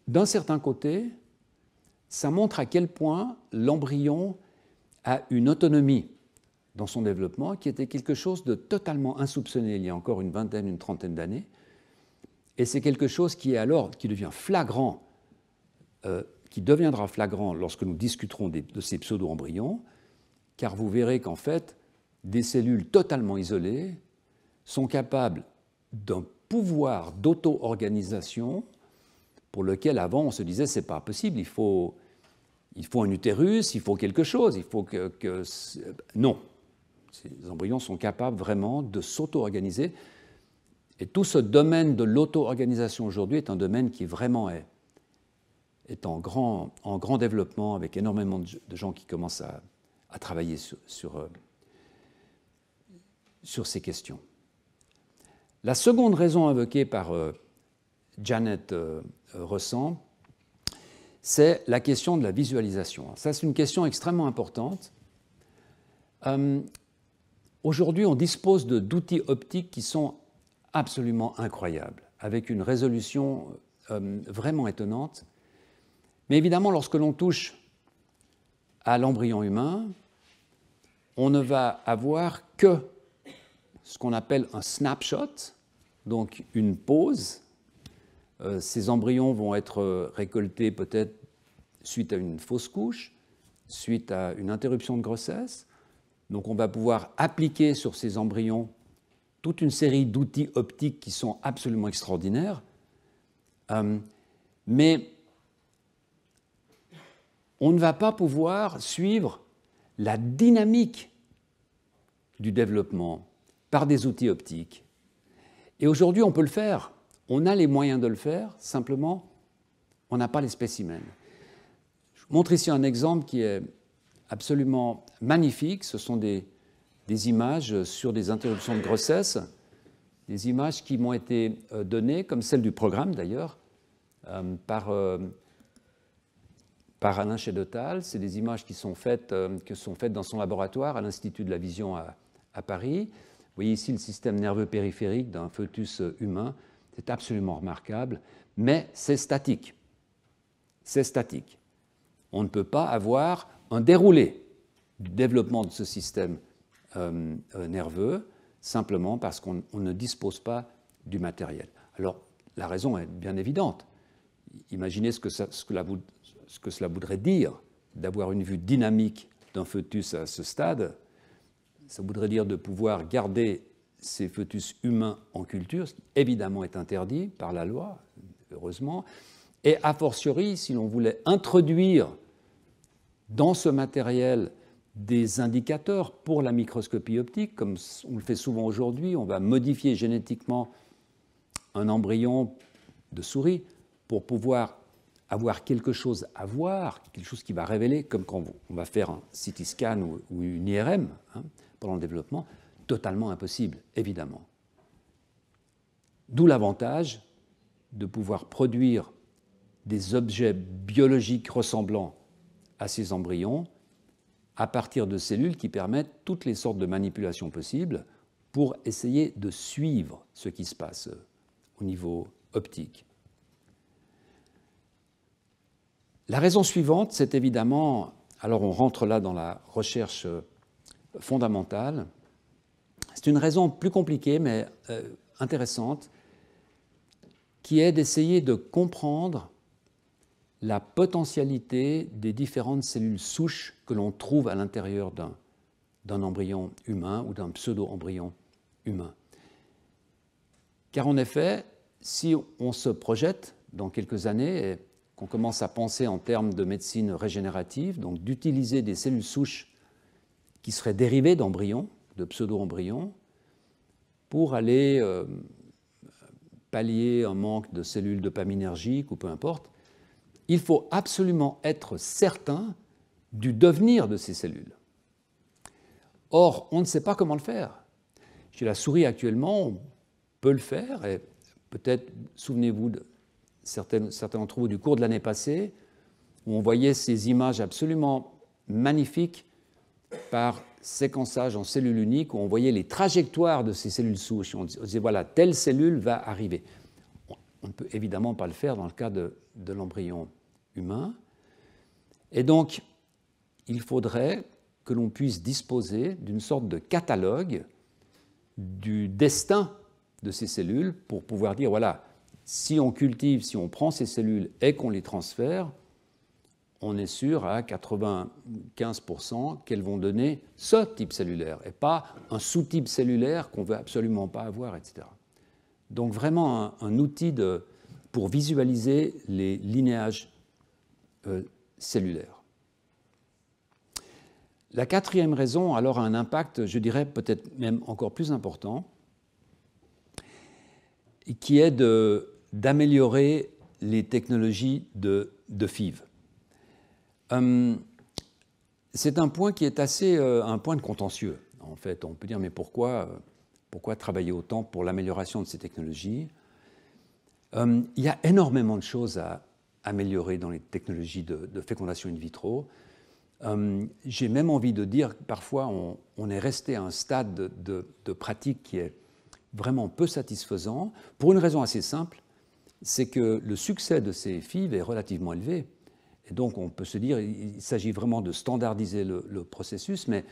d'un certain côté, ça montre à quel point l'embryon a une autonomie dans son développement qui était quelque chose de totalement insoupçonné il y a encore une vingtaine, une trentaine d'années. Et c'est quelque chose qui devient flagrant, qui deviendra flagrant lorsque nous discuterons de ces pseudo-embryons, car vous verrez qu'en fait, des cellules totalement isolées sont capables d'un pouvoir d'auto-organisation pour lequel avant on se disait c'est pas possible, il faut un utérus, il faut quelque chose, il faut Non. Ces embryons sont capables vraiment de s'auto-organiser. Et tout ce domaine de l'auto-organisation aujourd'hui est un domaine qui vraiment est en grand développement, avec énormément de gens qui commencent à travailler sur ces questions. La seconde raison invoquée par Janet Ressent, c'est la question de la visualisation. Ça, c'est une question extrêmement importante. Aujourd'hui, on dispose d'outils optiques qui sont absolument incroyables, avec une résolution vraiment étonnante. Mais évidemment, lorsque l'on touche à l'embryon humain, on ne va avoir que ce qu'on appelle un snapshot, donc une pause. Ces embryons vont être récoltés peut-être suite à une fausse couche, suite à une interruption de grossesse. Donc on va pouvoir appliquer sur ces embryons toute une série d'outils optiques qui sont absolument extraordinaires. Mais on ne va pas pouvoir suivre la dynamique du développement par des outils optiques. Et aujourd'hui, on peut le faire. On a les moyens de le faire, simplement, on n'a pas les spécimens. Je vous montre ici un exemple qui est absolument magnifique. Ce sont des images sur des interruptions de grossesse, des images qui m'ont été données, comme celle du programme d'ailleurs, par Alain Chédotal. C'est des images qui sont faites dans son laboratoire à l'Institut de la Vision à Paris. Vous voyez ici le système nerveux périphérique d'un fœtus humain. C'est absolument remarquable, mais c'est statique. C'est statique. On ne peut pas avoir un déroulé du développement de ce système nerveux simplement parce qu'on ne dispose pas du matériel. Alors, la raison est bien évidente. Imaginez ce que cela voudrait dire d'avoir une vue dynamique d'un fœtus à ce stade. Ça voudrait dire de pouvoir garder ces fœtus humains en culture, ce qui évidemment est interdit par la loi, heureusement, et a fortiori, si l'on voulait introduire dans ce matériel des indicateurs pour la microscopie optique, comme on le fait souvent aujourd'hui, on va modifier génétiquement un embryon de souris pour pouvoir avoir quelque chose à voir, quelque chose qui va révéler, comme quand on va faire un CT scan ou une IRM pendant le développement, totalement impossible, évidemment. D'où l'avantage de pouvoir produire des objets biologiques ressemblants à ces embryons à partir de cellules qui permettent toutes les sortes de manipulations possibles pour essayer de suivre ce qui se passe au niveau optique. La raison suivante, c'est évidemment, alors on rentre là dans la recherche fondamentale, c'est une raison plus compliquée mais intéressante, qui est d'essayer de comprendre la potentialité des différentes cellules souches que l'on trouve à l'intérieur d'un embryon humain ou d'un pseudo-embryon humain. Car en effet, si on se projette dans quelques années et qu'on commence à penser en termes de médecine régénérative, donc d'utiliser des cellules souches qui seraient dérivées d'embryons, de pseudo-embryons, pour aller pallier un manque de cellules dopaminergiques ou peu importe, il faut absolument être certain du devenir de ces cellules. Or, on ne sait pas comment le faire. Chez la souris actuellement, on peut le faire, et peut-être, souvenez-vous de certains d'entre vous du cours de l'année passée, où on voyait ces images absolument magnifiques par séquençage en cellules uniques, où on voyait les trajectoires de ces cellules souches. On disait, voilà, telle cellule va arriver. On ne peut évidemment pas le faire dans le cas de l'embryon humain. Et donc, il faudrait que l'on puisse disposer d'une sorte de catalogue du destin de ces cellules pour pouvoir dire, voilà, si on cultive, si on prend ces cellules et qu'on les transfère, on est sûr à 95% qu'elles vont donner ce type cellulaire et pas un sous-type cellulaire qu'on ne veut absolument pas avoir, etc. Donc vraiment un outil pour visualiser les linéages cellulaires. La quatrième raison, alors, a un impact, je dirais peut-être même encore plus important, qui est d'améliorer les technologies de FIV. C'est un point qui est assez un point de contentieux. En fait, on peut dire, mais pourquoi travailler autant pour l'amélioration de ces technologies? Il y a énormément de choses à améliorer dans les technologies de fécondation in vitro. J'ai même envie de dire que parfois on est resté à un stade de pratique qui est vraiment peu satisfaisant, pour une raison assez simple, c'est que le succès de ces FIV est relativement élevé. Et donc on peut se dire qu'il s'agit vraiment de standardiser le processus, mais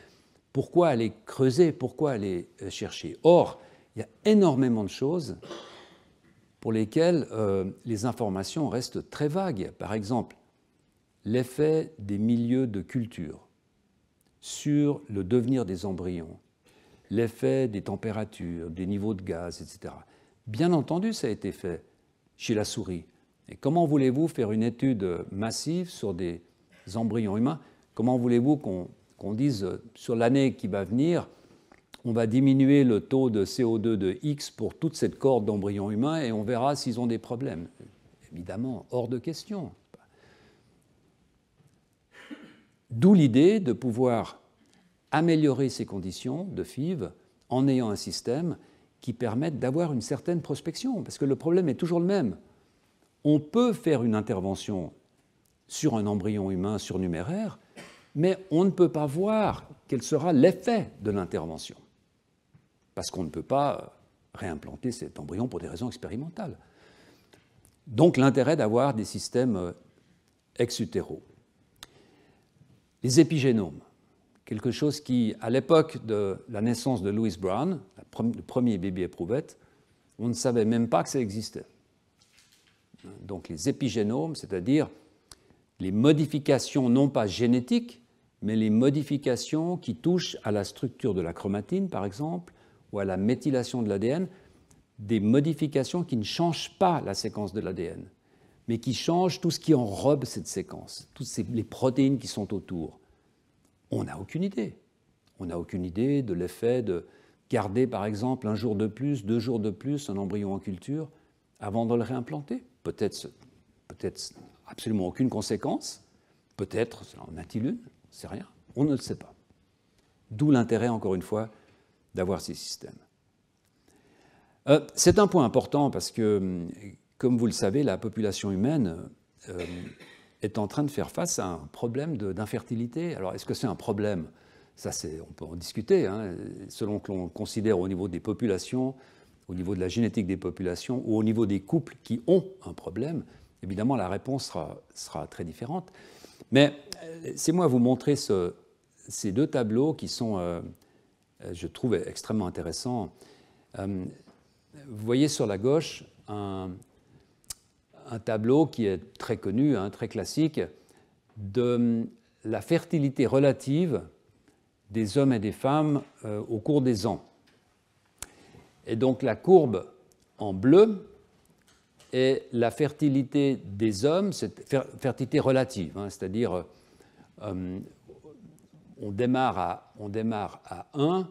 pourquoi aller creuser, pourquoi aller chercher? Or, il y a énormément de choses pour lesquelles les informations restent très vagues. Par exemple, l'effet des milieux de culture sur le devenir des embryons, l'effet des températures, des niveaux de gaz, etc. Bien entendu, ça a été fait chez la souris. Et comment voulez-vous faire une étude massive sur des embryons humains? Comment voulez-vous qu'on dise sur l'année qui va venir, on va diminuer le taux de CO2 de X pour toute cette cohorte d'embryons humains et on verra s'ils ont des problèmes? Évidemment, hors de question. D'où l'idée de pouvoir améliorer ces conditions de FIV en ayant un système qui permette d'avoir une certaine prospection. Parce que le problème est toujours le même. On peut faire une intervention sur un embryon humain surnuméraire, mais on ne peut pas voir quel sera l'effet de l'intervention. Parce qu'on ne peut pas réimplanter cet embryon pour des raisons expérimentales. Donc l'intérêt d'avoir des systèmes ex utero. Les épigénomes, quelque chose qui, à l'époque de la naissance de Louis Brown, le premier bébé éprouvette, on ne savait même pas que ça existait. Donc les épigénomes, c'est-à-dire les modifications non pas génétiques, mais les modifications qui touchent à la structure de la chromatine, par exemple, ou à la méthylation de l'ADN, des modifications qui ne changent pas la séquence de l'ADN, mais qui changent tout ce qui enrobe cette séquence, toutes les protéines qui sont autour. On n'a aucune idée. On n'a aucune idée de l'effet de garder, par exemple, 1 jour de plus, 2 jours de plus un embryon en culture avant de le réimplanter. Peut-être absolument aucune conséquence. Peut-être, en a-t-il une? C'est rien. On ne le sait pas. D'où l'intérêt, encore une fois, d'avoir ces systèmes. C'est un point important parce que, comme vous le savez, la population humaine est en train de faire face à un problème d'infertilité. Alors, est-ce que c'est un problème? Ça, on peut en discuter, hein, selon que l'on considère au niveau des populations, au niveau de la génétique des populations ou au niveau des couples qui ont un problème. Évidemment, la réponse sera très différente. Mais laissez-moi vous montrer ces deux tableaux qui sont, je trouve, extrêmement intéressants. Vous voyez sur la gauche un tableau qui est très connu, hein, très classique, de la fertilité relative des hommes et des femmes au cours des ans. Et donc la courbe en bleu est la fertilité des hommes, c'est fertilité relative, hein, c'est-à-dire on démarre à 1.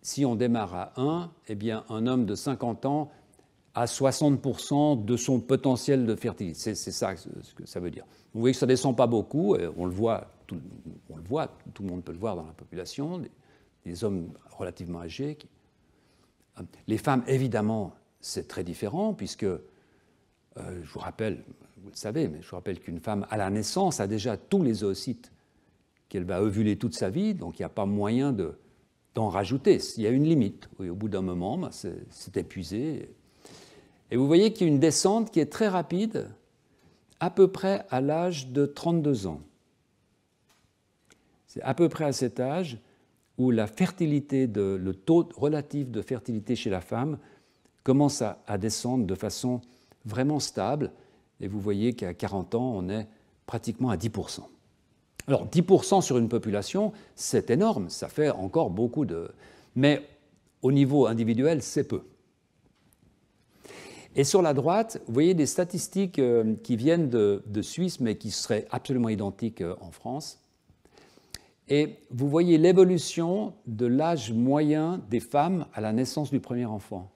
Si on démarre à 1, eh bien un homme de 50 ans a 60% de son potentiel de fertilité. C'est ça ce que ça veut dire. Vous voyez que ça ne descend pas beaucoup, et on le voit, tout le monde peut le voir dans la population, des hommes relativement âgés. Les femmes, évidemment, c'est très différent, puisque, je vous rappelle, vous le savez, mais je vous rappelle qu'une femme, à la naissance, a déjà tous les oocytes qu'elle va ovuler toute sa vie, donc il n'y a pas moyen d'en rajouter. Il y a une limite. Oui, au bout d'un moment, c'est épuisé. Et vous voyez qu'il y a une descente qui est très rapide, à peu près à l'âge de 32 ans. C'est à peu près à cet âge où la fertilité, le taux relatif de fertilité chez la femme commence à descendre de façon vraiment stable. Et vous voyez qu'à 40 ans, on est pratiquement à 10%. Alors 10% sur une population, c'est énorme, ça fait encore beaucoup de... Mais au niveau individuel, c'est peu. Et sur la droite, vous voyez des statistiques qui viennent de Suisse, mais qui seraient absolument identiques en France. Et vous voyez l'évolution de l'âge moyen des femmes à la naissance du premier enfant.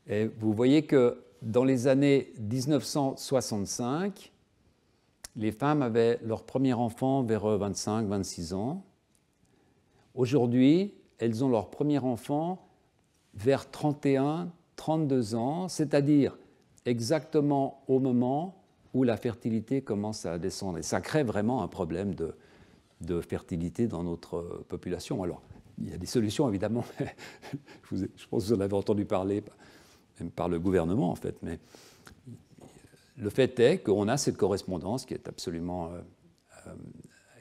Et vous voyez que dans les années 1965, les femmes avaient leur premier enfant vers 25-26 ans. Aujourd'hui, elles ont leur premier enfant vers 31-32 ans, c'est-à-dire exactement au moment où la fertilité commence à descendre. Et ça crée vraiment un problème de fertilité dans notre population. Alors, il y a des solutions, évidemment. Je pense que vous en avez entendu parler, même par le gouvernement, en fait. Mais le fait est qu'on a cette correspondance qui est absolument...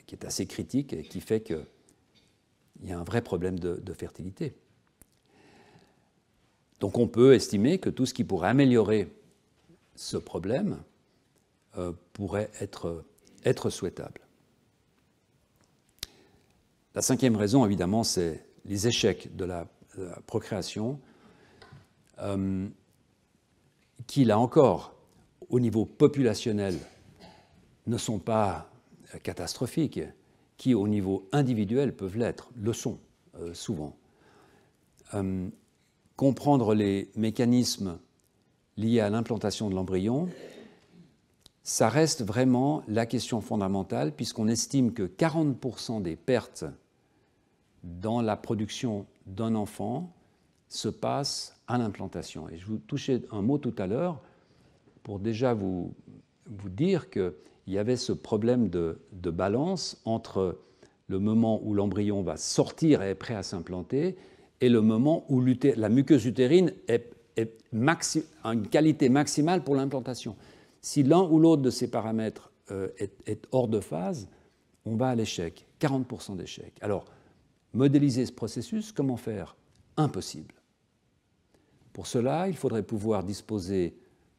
qui est assez critique et qui fait qu'il y a un vrai problème de fertilité. Donc on peut estimer que tout ce qui pourrait améliorer ce problème pourrait être souhaitable. La cinquième raison, évidemment, c'est les échecs de la procréation, qui, là encore, au niveau populationnel, ne sont pas catastrophiques, qui, au niveau individuel, peuvent l'être, le sont souvent. Comprendre les mécanismes liés à l'implantation de l'embryon, ça reste vraiment la question fondamentale, puisqu'on estime que 40% des pertes dans la production d'un enfant se passent à l'implantation. Et je vous touchais un mot tout à l'heure pour déjà vous dire qu'il y avait ce problème de balance entre le moment où l'embryon va sortir et est prêt à s'implanter et le moment où la muqueuse utérine a une qualité maximale pour l'implantation. Si l'un ou l'autre de ces paramètres est hors de phase, on va à l'échec, 40% d'échec. Alors, modéliser ce processus, comment faire? Impossible. Pour cela, il faudrait pouvoir disposer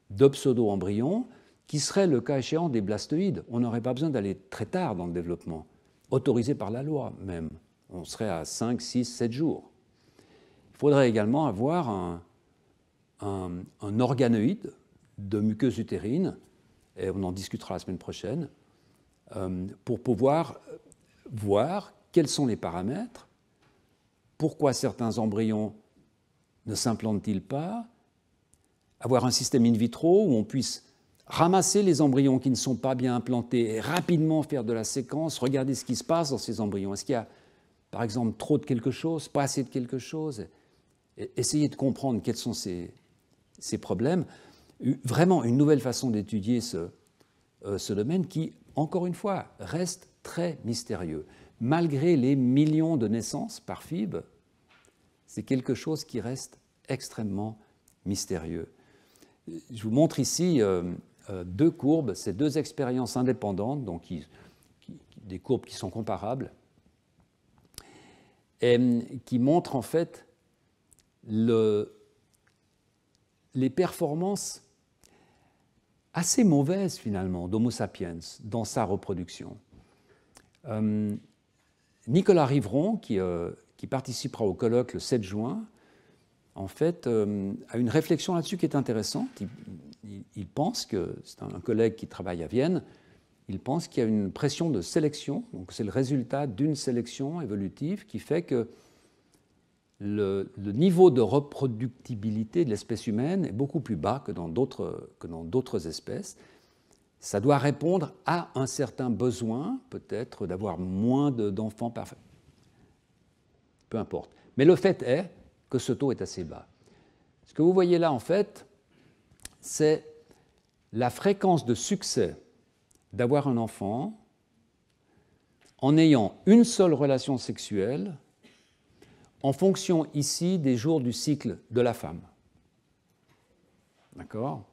de pseudo-embryons qui seraient, le cas échéant, des blastoïdes. On n'aurait pas besoin d'aller très tard dans le développement, autorisé par la loi même. On serait à 5, 6, 7 jours. Il faudrait également avoir un organoïde de muqueuse utérine, et on en discutera la semaine prochaine, pour pouvoir voir quels sont les paramètres, pourquoi certains embryons ne s'implantent-ils pas, avoir un système in vitro où on puisse ramasser les embryons qui ne sont pas bien implantés et rapidement faire de la séquence, regarder ce qui se passe dans ces embryons. Est-ce qu'il y a, par exemple, trop de quelque chose, pas assez de quelque chose? Essayer de comprendre quels sont ces problèmes. Vraiment une nouvelle façon d'étudier ce domaine qui, encore une fois, reste très mystérieux. Malgré les millions de naissances par FIV, c'est quelque chose qui reste extrêmement mystérieux. Je vous montre ici deux courbes, ces deux expériences indépendantes, donc des courbes qui sont comparables, et qui montrent en fait les performances assez mauvaises finalement d'Homo sapiens dans sa reproduction. Nicolas Rivron, qui participera au colloque le 7 juin, en fait, a une réflexion là-dessus qui est intéressante. Il pense que, c'est un collègue qui travaille à Vienne, il pense qu'il y a une pression de sélection, donc c'est le résultat d'une sélection évolutive qui fait que le niveau de reproductibilité de l'espèce humaine est beaucoup plus bas que dans d'autres espèces. Ça doit répondre à un certain besoin, peut-être, d'avoir moins d'enfants par famille. Peu importe. Mais le fait est que ce taux est assez bas. Ce que vous voyez là, en fait, c'est la fréquence de succès d'avoir un enfant en ayant une seule relation sexuelle en fonction ici des jours du cycle de la femme. D'accord ?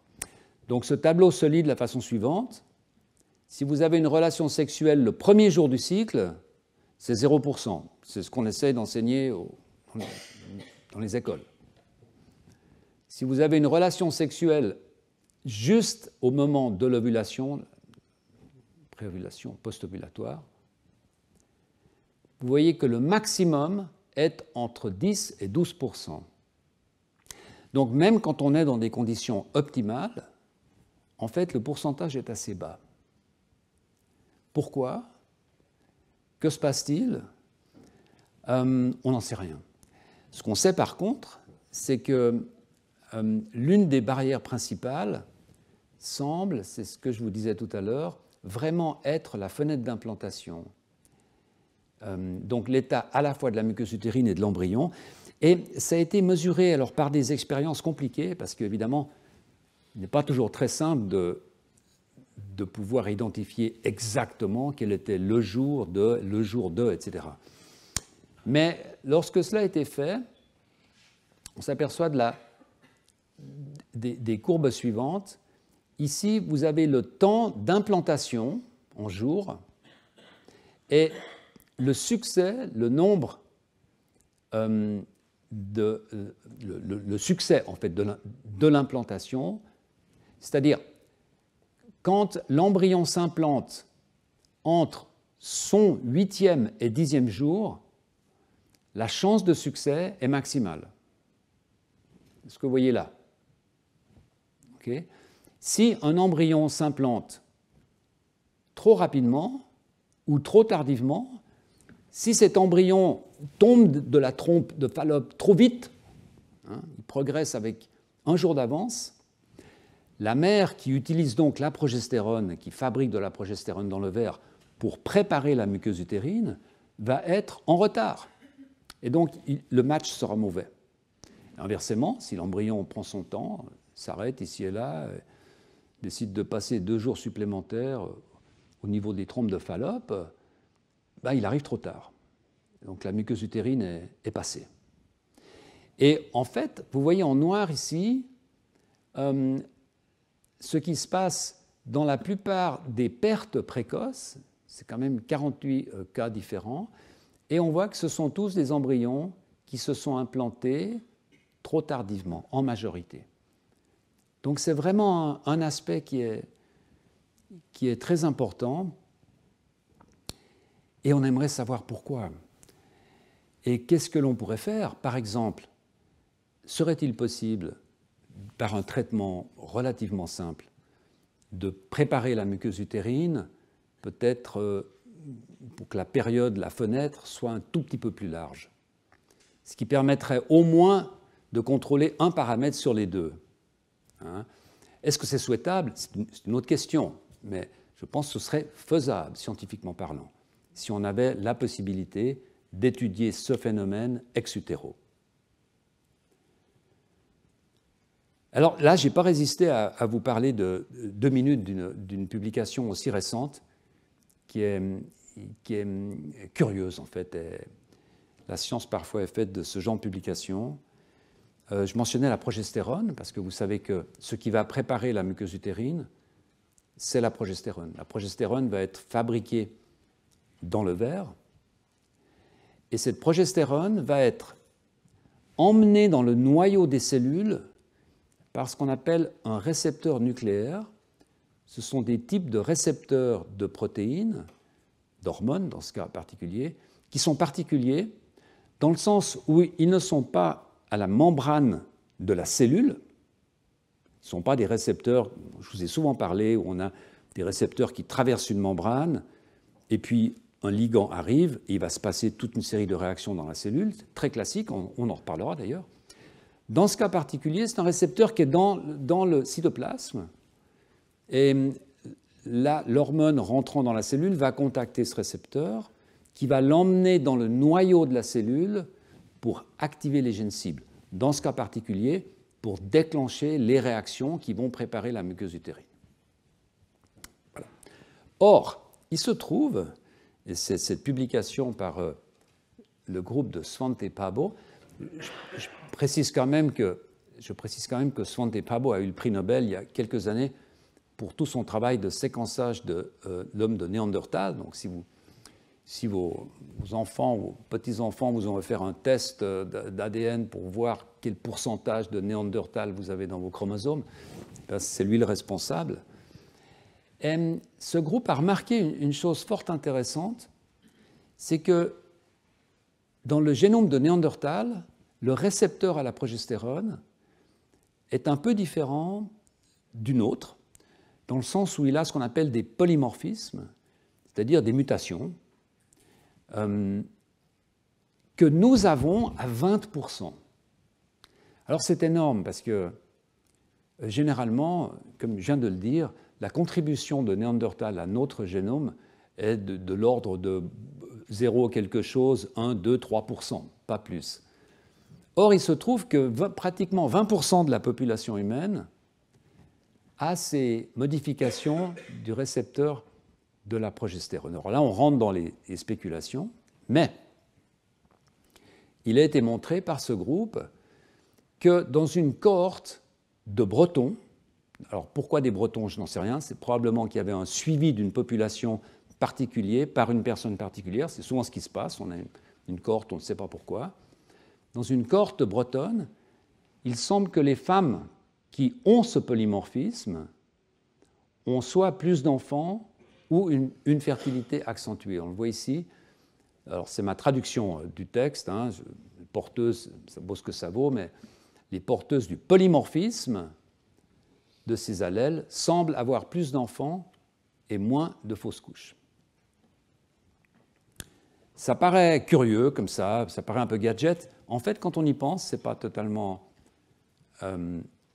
Donc ce tableau se lit de la façon suivante. Si vous avez une relation sexuelle le premier jour du cycle, c'est 0%. C'est ce qu'on essaie d'enseigner dans les écoles. Si vous avez une relation sexuelle juste au moment de l'ovulation, préovulation, post-ovulatoire, vous voyez que le maximum est entre 10 et 12%. Donc même quand on est dans des conditions optimales, en fait, le pourcentage est assez bas. Pourquoi ? Que se passe-t-il ? On n'en sait rien. Ce qu'on sait par contre, c'est que l'une des barrières principales semble, c'est ce que je vous disais tout à l'heure, vraiment être la fenêtre d'implantation. Donc l'état à la fois de la muqueuse utérine et de l'embryon. Et ça a été mesuré alors, par des expériences compliquées, parce qu'évidemment, il n'est pas toujours très simple de pouvoir identifier exactement quel était le jour de, etc. Mais lorsque cela a été fait, on s'aperçoit des courbes suivantes. Ici, vous avez le temps d'implantation en jours et le succès, le nombre, le succès en fait de l'implantation, c'est-à-dire quand l'embryon s'implante entre son 8e et 10e jour, la chance de succès est maximale. C'est ce que vous voyez là. Okay. Si un embryon s'implante trop rapidement ou trop tardivement, si cet embryon tombe de la trompe de Fallope trop vite, il progresse avec un jour d'avance, la mère qui utilise donc la progestérone, qui fabrique de la progestérone dans l'ovaire pour préparer la muqueuse utérine, va être en retard. Et donc le match sera mauvais. Inversement, si l'embryon prend son temps, s'arrête ici et là, décide de passer 2 jours supplémentaires au niveau des trompes de Fallope, il arrive trop tard. Donc la muqueuse utérine est passée. Et en fait, vous voyez en noir ici ce qui se passe dans la plupart des pertes précoces, c'est quand même 48 cas différents, et on voit que ce sont tous des embryons qui se sont implantés trop tardivement, en majorité. Donc c'est vraiment un aspect qui est très important, et on aimerait savoir pourquoi. Et qu'est-ce que l'on pourrait faire ? Par exemple, serait-il possible, par un traitement relativement simple, de préparer la muqueuse utérine, peut-être pour que la période, la fenêtre, soit un tout petit peu plus large, ce qui permettrait au moins de contrôler un paramètre sur les deux. Est-ce que c'est souhaitable? C'est une autre question, mais je pense que ce serait faisable, scientifiquement parlant, si on avait la possibilité d'étudier ce phénomène ex utero. Alors là, je n'ai pas résisté à vous parler de 2 minutes d'une publication aussi récente qui est curieuse, en fait. Et la science, parfois, est faite de ce genre de publications. Je mentionnais la progestérone, parce que vous savez que ce qui va préparer la muqueuse utérine, c'est la progestérone. La progestérone va être fabriquée dans le verre, et cette progestérone va être emmenée dans le noyau des cellules par ce qu'on appelle un récepteur nucléaire. Ce sont des types de récepteurs de protéines, d'hormones dans ce cas particulier, qui sont particuliers dans le sens où ils ne sont pas à la membrane de la cellule. Ils ne sont pas des récepteurs, je vous ai souvent parlé, où on a des récepteurs qui traversent une membrane, et puis un ligand arrive, et il va se passer toute une série de réactions dans la cellule, c'est très classique, on en reparlera d'ailleurs. Dans ce cas particulier, c'est un récepteur qui est dans le cytoplasme, et là, l'hormone rentrant dans la cellule va contacter ce récepteur, qui va l'emmener dans le noyau de la cellule pour activer les gènes cibles. Dans ce cas particulier, pour déclencher les réactions qui vont préparer la muqueuse utérine. Voilà. Or, il se trouve, et c'est cette publication par le groupe de Svante Pääbo, je précise quand même que Svante Pääbo a eu le prix Nobel il y a quelques années pour tout son travail de séquençage de l'homme de Néandertal. Donc si vos enfants ou petits-enfants vous ont offert un test d'ADN pour voir quel pourcentage de Néandertal vous avez dans vos chromosomes, c'est lui le responsable. Et ce groupe a remarqué une chose fort intéressante, c'est que dans le génome de Néandertal, le récepteur à la progestérone est un peu différent du nôtre, dans le sens où il a ce qu'on appelle des polymorphismes, c'est-à-dire des mutations, que nous avons à 20%. Alors c'est énorme parce que généralement, comme je viens de le dire, la contribution de Néandertal à notre génome est de l'ordre de 0 quelque chose, 1, 2, 3%, pas plus. Or, il se trouve que pratiquement 20% de la population humaine a ces modifications du récepteur de la progestérone. Alors là, on rentre dans les spéculations, mais il a été montré par ce groupe que dans une cohorte de Bretons, alors pourquoi des Bretons, je n'en sais rien, c'est probablement qu'il y avait un suivi d'une population particulière par une personne particulière, c'est souvent ce qui se passe, on a une cohorte, on ne sait pas pourquoi. Dans une cohorte bretonne, il semble que les femmes qui ont ce polymorphisme ont soit plus d'enfants ou une fertilité accentuée. On le voit ici. Alors, c'est ma traduction du texte. Hein, porteuse, ça vaut ce que ça vaut, mais les porteuses du polymorphisme de ces allèles semblent avoir plus d'enfants et moins de fausses couches. Ça paraît curieux comme ça paraît un peu gadget. En fait, quand on y pense, ce n'est pas totalement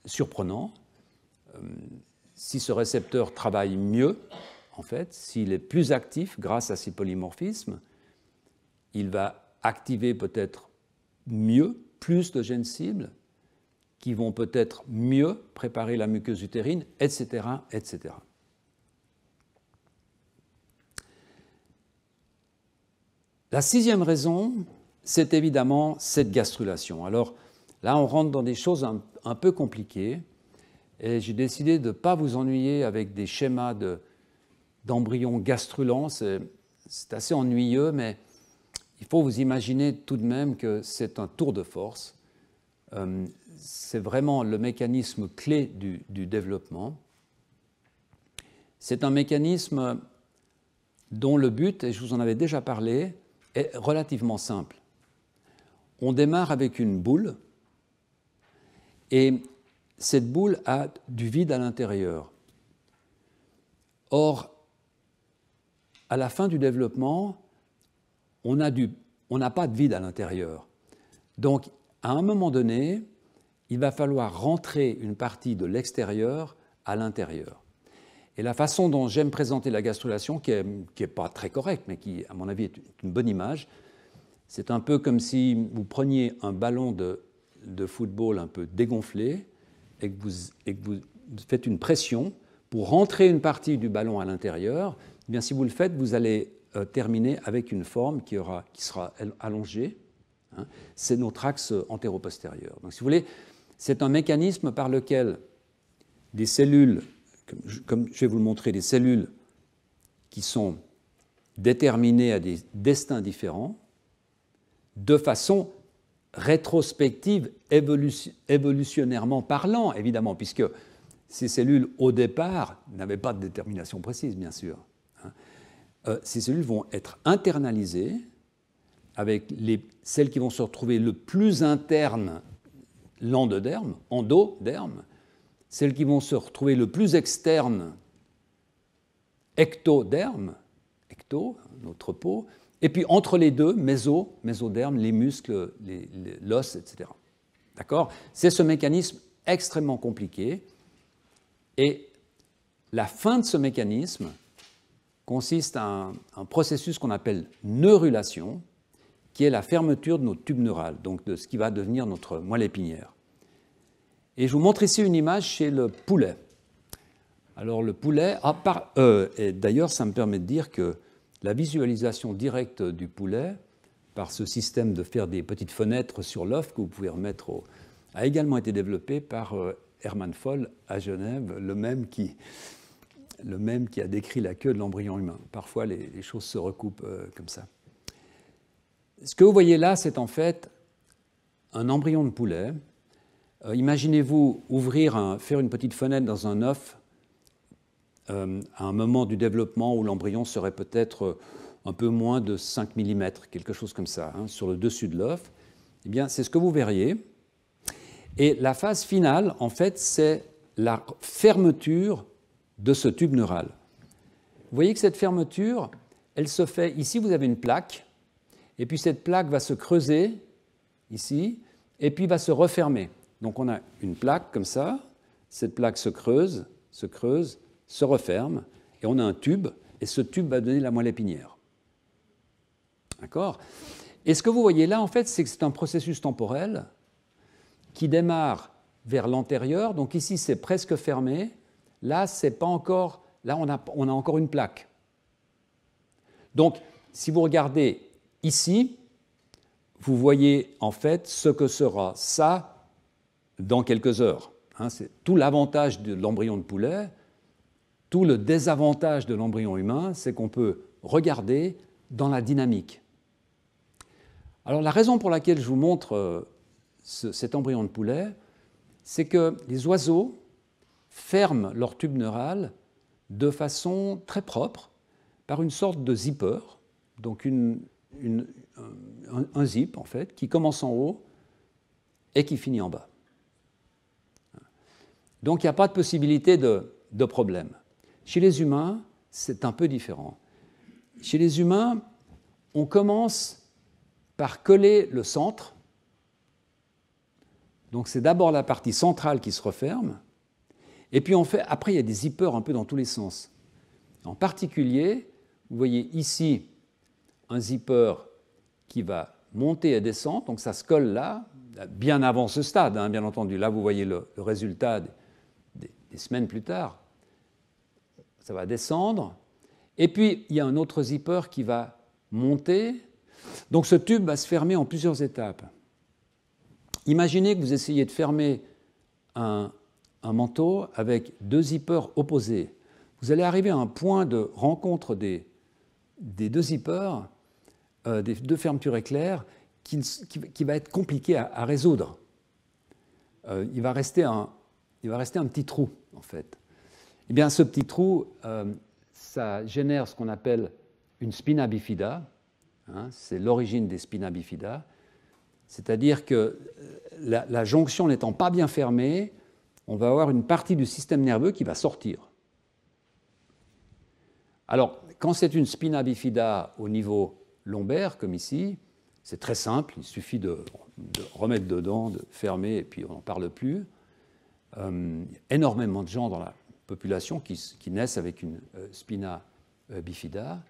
surprenant. Si ce récepteur travaille mieux, en fait, s'il est plus actif grâce à ces polymorphismes, il va activer peut-être mieux, plus de gènes cibles qui vont peut-être mieux préparer la muqueuse utérine, etc., etc. La sixième raison, c'est évidemment cette gastrulation. Alors là, on rentre dans des choses un peu compliquées et j'ai décidé de ne pas vous ennuyer avec des schémas d'embryons gastrulants. C'est assez ennuyeux, mais il faut vous imaginer tout de même que c'est un tour de force. C'est vraiment le mécanisme clé du développement. C'est un mécanisme dont le but, et je vous en avais déjà parlé, est relativement simple. On démarre avec une boule et cette boule a du vide à l'intérieur. Or, à la fin du développement, on n'a pas de vide à l'intérieur. Donc, à un moment donné, il va falloir rentrer une partie de l'extérieur à l'intérieur. Et la façon dont j'aime présenter la gastrulation, qui est pas très correcte, mais qui, à mon avis, est une bonne image, c'est un peu comme si vous preniez un ballon de football un peu dégonflé et que vous faites une pression pour rentrer une partie du ballon à l'intérieur. Eh bien, si vous le faites, vous allez terminer avec une forme qui sera allongée. Hein. C'est notre axe antéro-postérieur. Donc, si vous voulez, c'est un mécanisme par lequel des cellules, comme je vais vous le montrer, des cellules qui sont déterminées à des destins différents, de façon rétrospective, évolutionnairement parlant, évidemment, puisque ces cellules, au départ, n'avaient pas de détermination précise, bien sûr. Ces cellules vont être internalisées avec celles qui vont se retrouver le plus interne, l'endoderme, endoderme, celles qui vont se retrouver le plus externe, ectoderme, notre peau, et puis entre les deux, mésoderme, les muscles, l'os, etc. D'accord ? C'est ce mécanisme extrêmement compliqué. Et la fin de ce mécanisme consiste à un processus qu'on appelle neurulation, qui est la fermeture de nos tubes neurales, donc de ce qui va devenir notre moelle épinière. Et je vous montre ici une image chez le poulet. Alors le poulet, et d'ailleurs ça me permet de dire que la visualisation directe du poulet, par ce système de faire des petites fenêtres sur l'œuf que vous pouvez remettre a également été développée par Hermann Voll à Genève, le même qui a décrit la queue de l'embryon humain. Parfois, les choses se recoupent comme ça. Ce que vous voyez là, c'est en fait un embryon de poulet. Imaginez-vous faire une petite fenêtre dans un œuf à un moment du développement où l'embryon serait peut-être un peu moins de 5 mm, quelque chose comme ça, hein, sur le dessus de l'œuf. Eh bien, c'est ce que vous verriez. Et la phase finale, en fait, c'est la fermeture de ce tube neural. Vous voyez que cette fermeture, elle se fait, ici vous avez une plaque, et puis cette plaque va se creuser, ici, et puis va se refermer. Donc on a une plaque comme ça, cette plaque se creuse, se referme, et on a un tube, et ce tube va donner la moelle épinière. D'accord ? Et ce que vous voyez là, en fait, c'est que c'est un processus temporel qui démarre vers l'antérieur. Donc ici, c'est presque fermé. Là, c'est pas encore. Là, on a encore une plaque. Donc, si vous regardez ici, vous voyez en fait ce que sera ça dans quelques heures. Hein, c'est tout l'avantage de l'embryon de poulet, tout le désavantage de l'embryon humain, c'est qu'on peut regarder dans la dynamique. Alors, la raison pour laquelle je vous montre cet embryon de poulet, c'est que les oiseaux ferment leur tube neural de façon très propre par une sorte de zipper, donc un zip en fait, qui commence en haut et qui finit en bas. Donc il n'y a pas de possibilité de problème. Chez les humains, c'est un peu différent. Chez les humains, on commence par coller le centre. Donc c'est d'abord la partie centrale qui se referme, et puis après il y a des zippers un peu dans tous les sens. En particulier, vous voyez ici un zipper qui va monter et descendre, donc ça se colle là, bien avant ce stade, hein, bien entendu. Là, vous voyez le résultat des semaines plus tard. Ça va descendre, et puis il y a un autre zipper qui va monter. Donc ce tube va se fermer en plusieurs étapes. Imaginez que vous essayez de fermer un manteau avec deux zippers opposés. Vous allez arriver à un point de rencontre des deux zippers, des deux fermetures éclairs, qui va être compliqué à résoudre. Il va rester un petit trou, en fait. Eh bien, ce petit trou, ça génère ce qu'on appelle une spina bifida. Hein, c'est l'origine des spina bifida. C'est-à-dire que la jonction n'étant pas bien fermée, on va avoir une partie du système nerveux qui va sortir. Alors, quand c'est une spina bifida au niveau lombaire, comme ici, c'est très simple, il suffit de remettre dedans, de fermer, et puis on n'en parle plus. Énormément de gens populations qui naissent avec une spina bifida.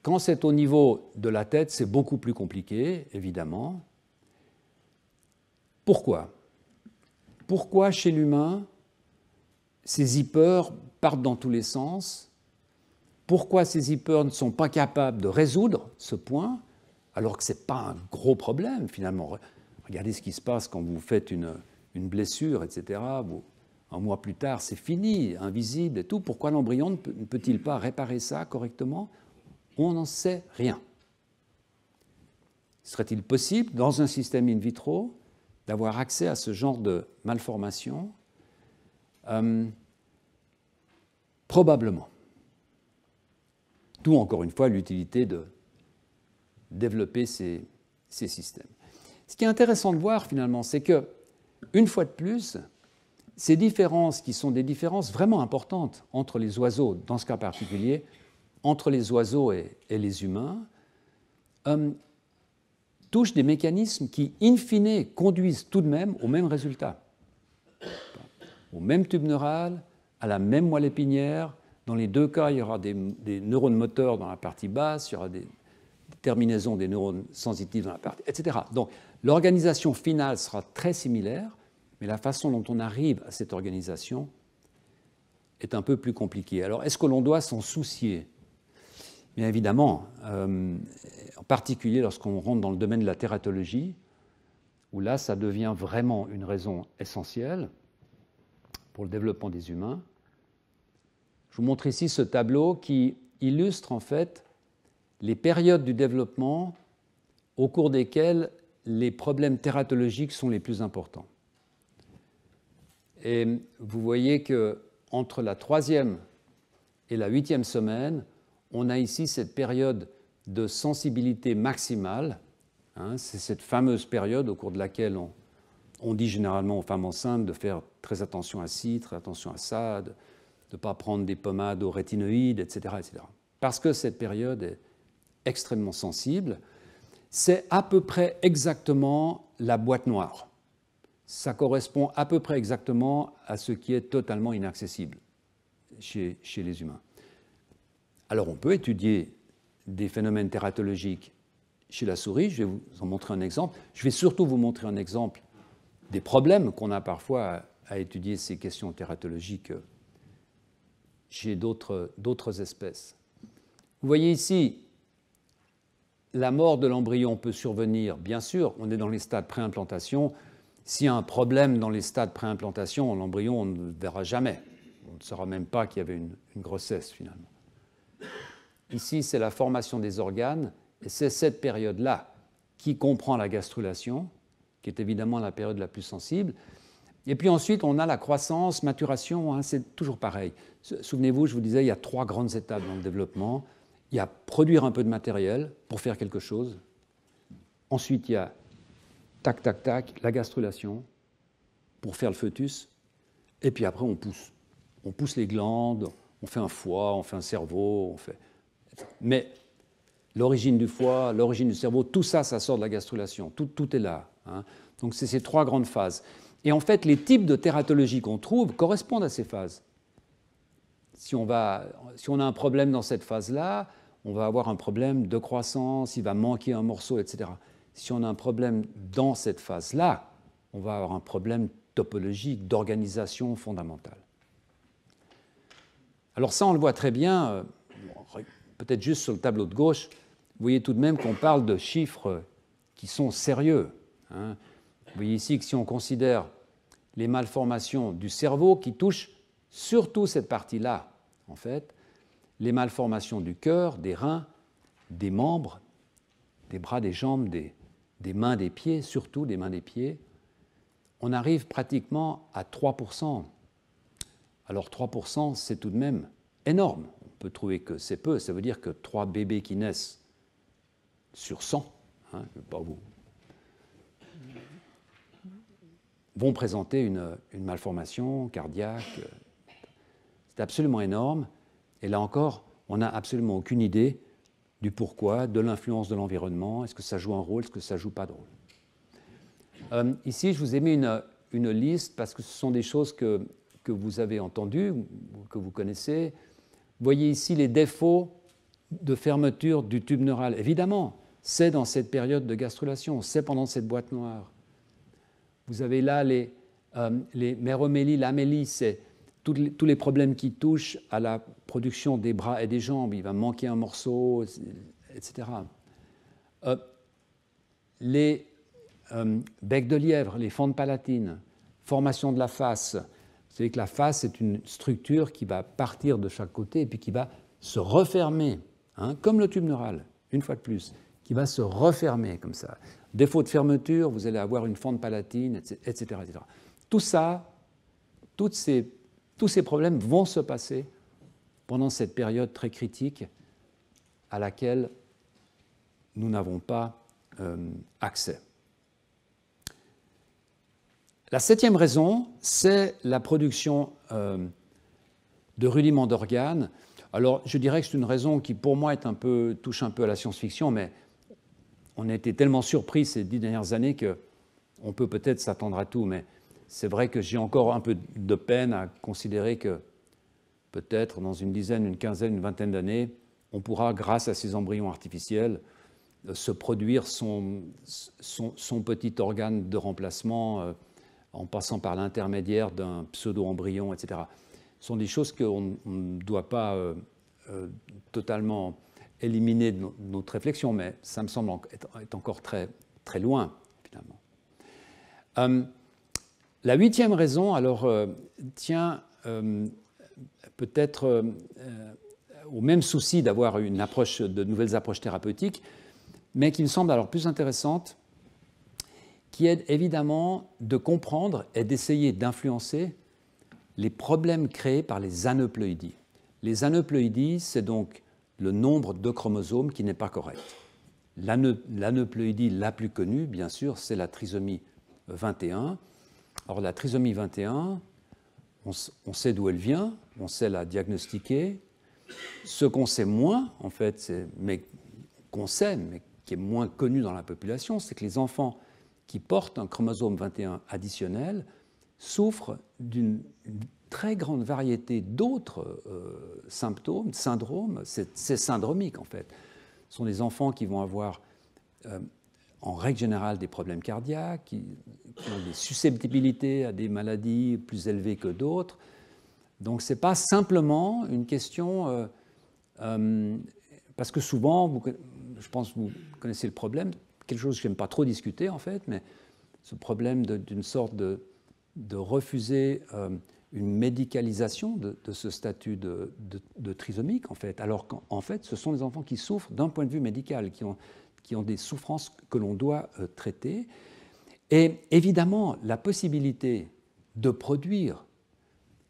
Quand c'est au niveau de la tête, c'est beaucoup plus compliqué, évidemment. Pourquoi? Pourquoi chez l'humain, ces zippers partent dans tous les sens? Pourquoi ces zippers ne sont pas capables de résoudre ce point, alors que ce n'est pas un gros problème finalement? Regardez ce qui se passe quand vous faites une blessure, etc. Un mois plus tard, c'est fini, invisible et tout. Pourquoi l'embryon ne peut-il pas réparer ça correctement? On n'en sait rien. Serait-il possible, dans un système in vitro, d'avoir accès à ce genre de malformation? Probablement. D'où, encore une fois, l'utilité de développer ces systèmes. Ce qui est intéressant de voir, finalement, c'est que, une fois de plus, ces différences, qui sont des différences vraiment importantes entre les oiseaux, dans ce cas particulier, entre les oiseaux et les humains, touchent des mécanismes qui, in fine, conduisent tout de même au même résultat. Au même tube neural, à la même moelle épinière. Dans les deux cas, il y aura des neurones moteurs dans la partie basse, il y aura des terminaisons des neurones sensitifs dans la partie, etc. Donc, l'organisation finale sera très similaire, mais la façon dont on arrive à cette organisation est un peu plus compliquée. Alors, est-ce que l'on doit s'en soucier? Bien évidemment, en particulier lorsqu'on rentre dans le domaine de la tératologie, où là, ça devient vraiment une raison essentielle pour le développement des humains. Je vous montre ici ce tableau qui illustre en fait les périodes du développement au cours desquelles les problèmes tératologiques sont les plus importants. Et vous voyez qu'entre la 3e et la 8e semaine, on a ici cette période de sensibilité maximale. C'est cette fameuse période au cours de laquelle on dit généralement aux femmes enceintes de faire très attention à ci, très attention à ça, de ne pas prendre des pommades aux rétinoïdes, etc., etc. Parce que cette période est extrêmement sensible. C'est à peu près exactement la boîte noire. Ça correspond à peu près exactement à ce qui est totalement inaccessible chez les humains. Alors on peut étudier des phénomènes tératologiques chez la souris. Je vais vous en montrer un exemple. Je vais surtout vous montrer un exemple des problèmes qu'on a parfois à étudier ces questions tératologiques chez d'autres espèces. Vous voyez ici, la mort de l'embryon peut survenir, bien sûr, on est dans les stades pré-implantation. S'il y a un problème dans les stades pré-implantation, l'embryon, on ne le verra jamais. On ne saura même pas qu'il y avait une grossesse, finalement. Ici, c'est la formation des organes, et c'est cette période-là qui comprend la gastrulation, qui est évidemment la période la plus sensible. Et puis ensuite, on a la croissance, maturation, c'est toujours pareil. Souvenez-vous, je vous disais, il y a 3 grandes étapes dans le développement. Il y a produire un peu de matériel pour faire quelque chose. Ensuite, il y a tac, tac, tac, la gastrulation pour faire le fœtus. Et puis après, on pousse. On pousse les glandes, on fait un foie, on fait un cerveau, on fait... Mais l'origine du foie, l'origine du cerveau, tout ça, ça sort de la gastrulation. Tout est là. Donc, c'est ces 3 grandes phases. Et en fait, les types de tératologie qu'on trouve correspondent à ces phases. Si on a un problème dans cette phase-là, on va avoir un problème de croissance, il va manquer un morceau, etc. Si on a un problème dans cette phase-là, on va avoir un problème topologique, d'organisation fondamentale. Alors ça, on le voit très bien, peut-être juste sur le tableau de gauche, vous voyez tout de même qu'on parle de chiffres qui sont sérieux. Vous voyez ici que si on considère les malformations du cerveau qui touchent surtout cette partie-là, en fait, les malformations du cœur, des reins, des membres, des bras, des jambes, des mains, des pieds, surtout des mains, des pieds, on arrive pratiquement à 3%. Alors 3%, c'est tout de même énorme. On peut trouver que c'est peu, ça veut dire que 3 bébés qui naissent sur 100, pas vous, vont présenter une malformation cardiaque. C'est absolument énorme. Et là encore, on n'a absolument aucune idée du pourquoi, de l'influence de l'environnement. Est-ce que ça joue un rôle, est-ce que ça ne joue pas de rôle? Ici, je vous ai mis une liste parce que ce sont des choses que que vous avez entendus, que vous connaissez. Vous voyez ici les défauts de fermeture du tube neural. Évidemment, c'est dans cette période de gastrulation, c'est pendant cette boîte noire. Vous avez là les méromélies, l'amélie, c'est tous les problèmes qui touchent à la production des bras et des jambes. Il va manquer un morceau, etc. Les becs de lièvre, les fentes palatines, formation de la face. Vous savez que la face est une structure qui va partir de chaque côté et puis qui va se refermer, hein, comme le tube neural, une fois de plus, qui va se refermer comme ça. Défaut de fermeture, vous allez avoir une fente palatine, etc. etc. Tout ça, tous ces problèmes vont se passer pendant cette période très critique à laquelle nous n'avons pas accès. La septième raison, c'est la production de rudiments d'organes. Alors, je dirais que c'est une raison qui, pour moi, touche un peu à la science-fiction, mais on a été tellement surpris ces 10 dernières années qu'on peut peut-être s'attendre à tout, mais c'est vrai que j'ai encore un peu de peine à considérer que peut-être dans une dizaine, une quinzaine, une vingtaine d'années, on pourra, grâce à ces embryons artificiels, se produire son petit organe de remplacement en passant par l'intermédiaire d'un pseudo-embryon, etc. Ce sont des choses qu'on ne doit pas totalement éliminer de notre réflexion, mais ça me semble être encore très, très loin, finalement. La huitième raison, alors, tient peut-être au même souci d'avoir de nouvelles approches thérapeutiques, mais qui me semble alors plus intéressante, qui est évidemment de comprendre et d'essayer d'influencer les problèmes créés par les aneuploïdies. Les aneuploïdies, c'est donc le nombre de chromosomes qui n'est pas correct. L'aneuploïdie la plus connue, bien sûr, c'est la trisomie 21. Alors la trisomie 21, on sait d'où elle vient, on sait la diagnostiquer. Ce qu'on sait moins, en fait, mais qui est moins connu dans la population, c'est que les enfants qui portent un chromosome 21 additionnel souffrent d'une très grande variété d'autres symptômes, syndromes. C'est syndromique, en fait. Ce sont des enfants qui vont avoir, en règle générale, des problèmes cardiaques, qui ont des susceptibilités à des maladies plus élevées que d'autres. Donc, ce n'est pas simplement une question... parce que souvent, je pense que vous connaissez le problème, quelque chose que je n'aime pas trop discuter, en fait, mais ce problème d'une sorte de refuser une médicalisation de ce statut de trisomique, en fait, alors qu'en fait, ce sont des enfants qui souffrent d'un point de vue médical, qui ont des souffrances que l'on doit traiter. Et évidemment, la possibilité de produire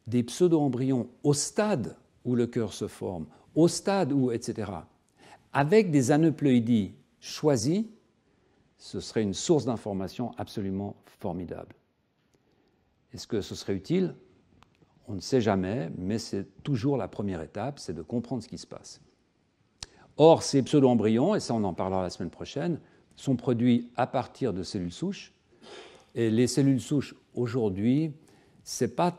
des pseudo-embryons au stade où le cœur se forme, au stade où, etc., avec des aneuploïdies choisies, ce serait une source d'information absolument formidable. Est-ce que ce serait utile? On ne sait jamais, mais c'est toujours la première étape, c'est de comprendre ce qui se passe. Or, ces pseudo-embryons, et ça on en parlera la semaine prochaine, sont produits à partir de cellules souches. Et les cellules souches, aujourd'hui, ce n'est pas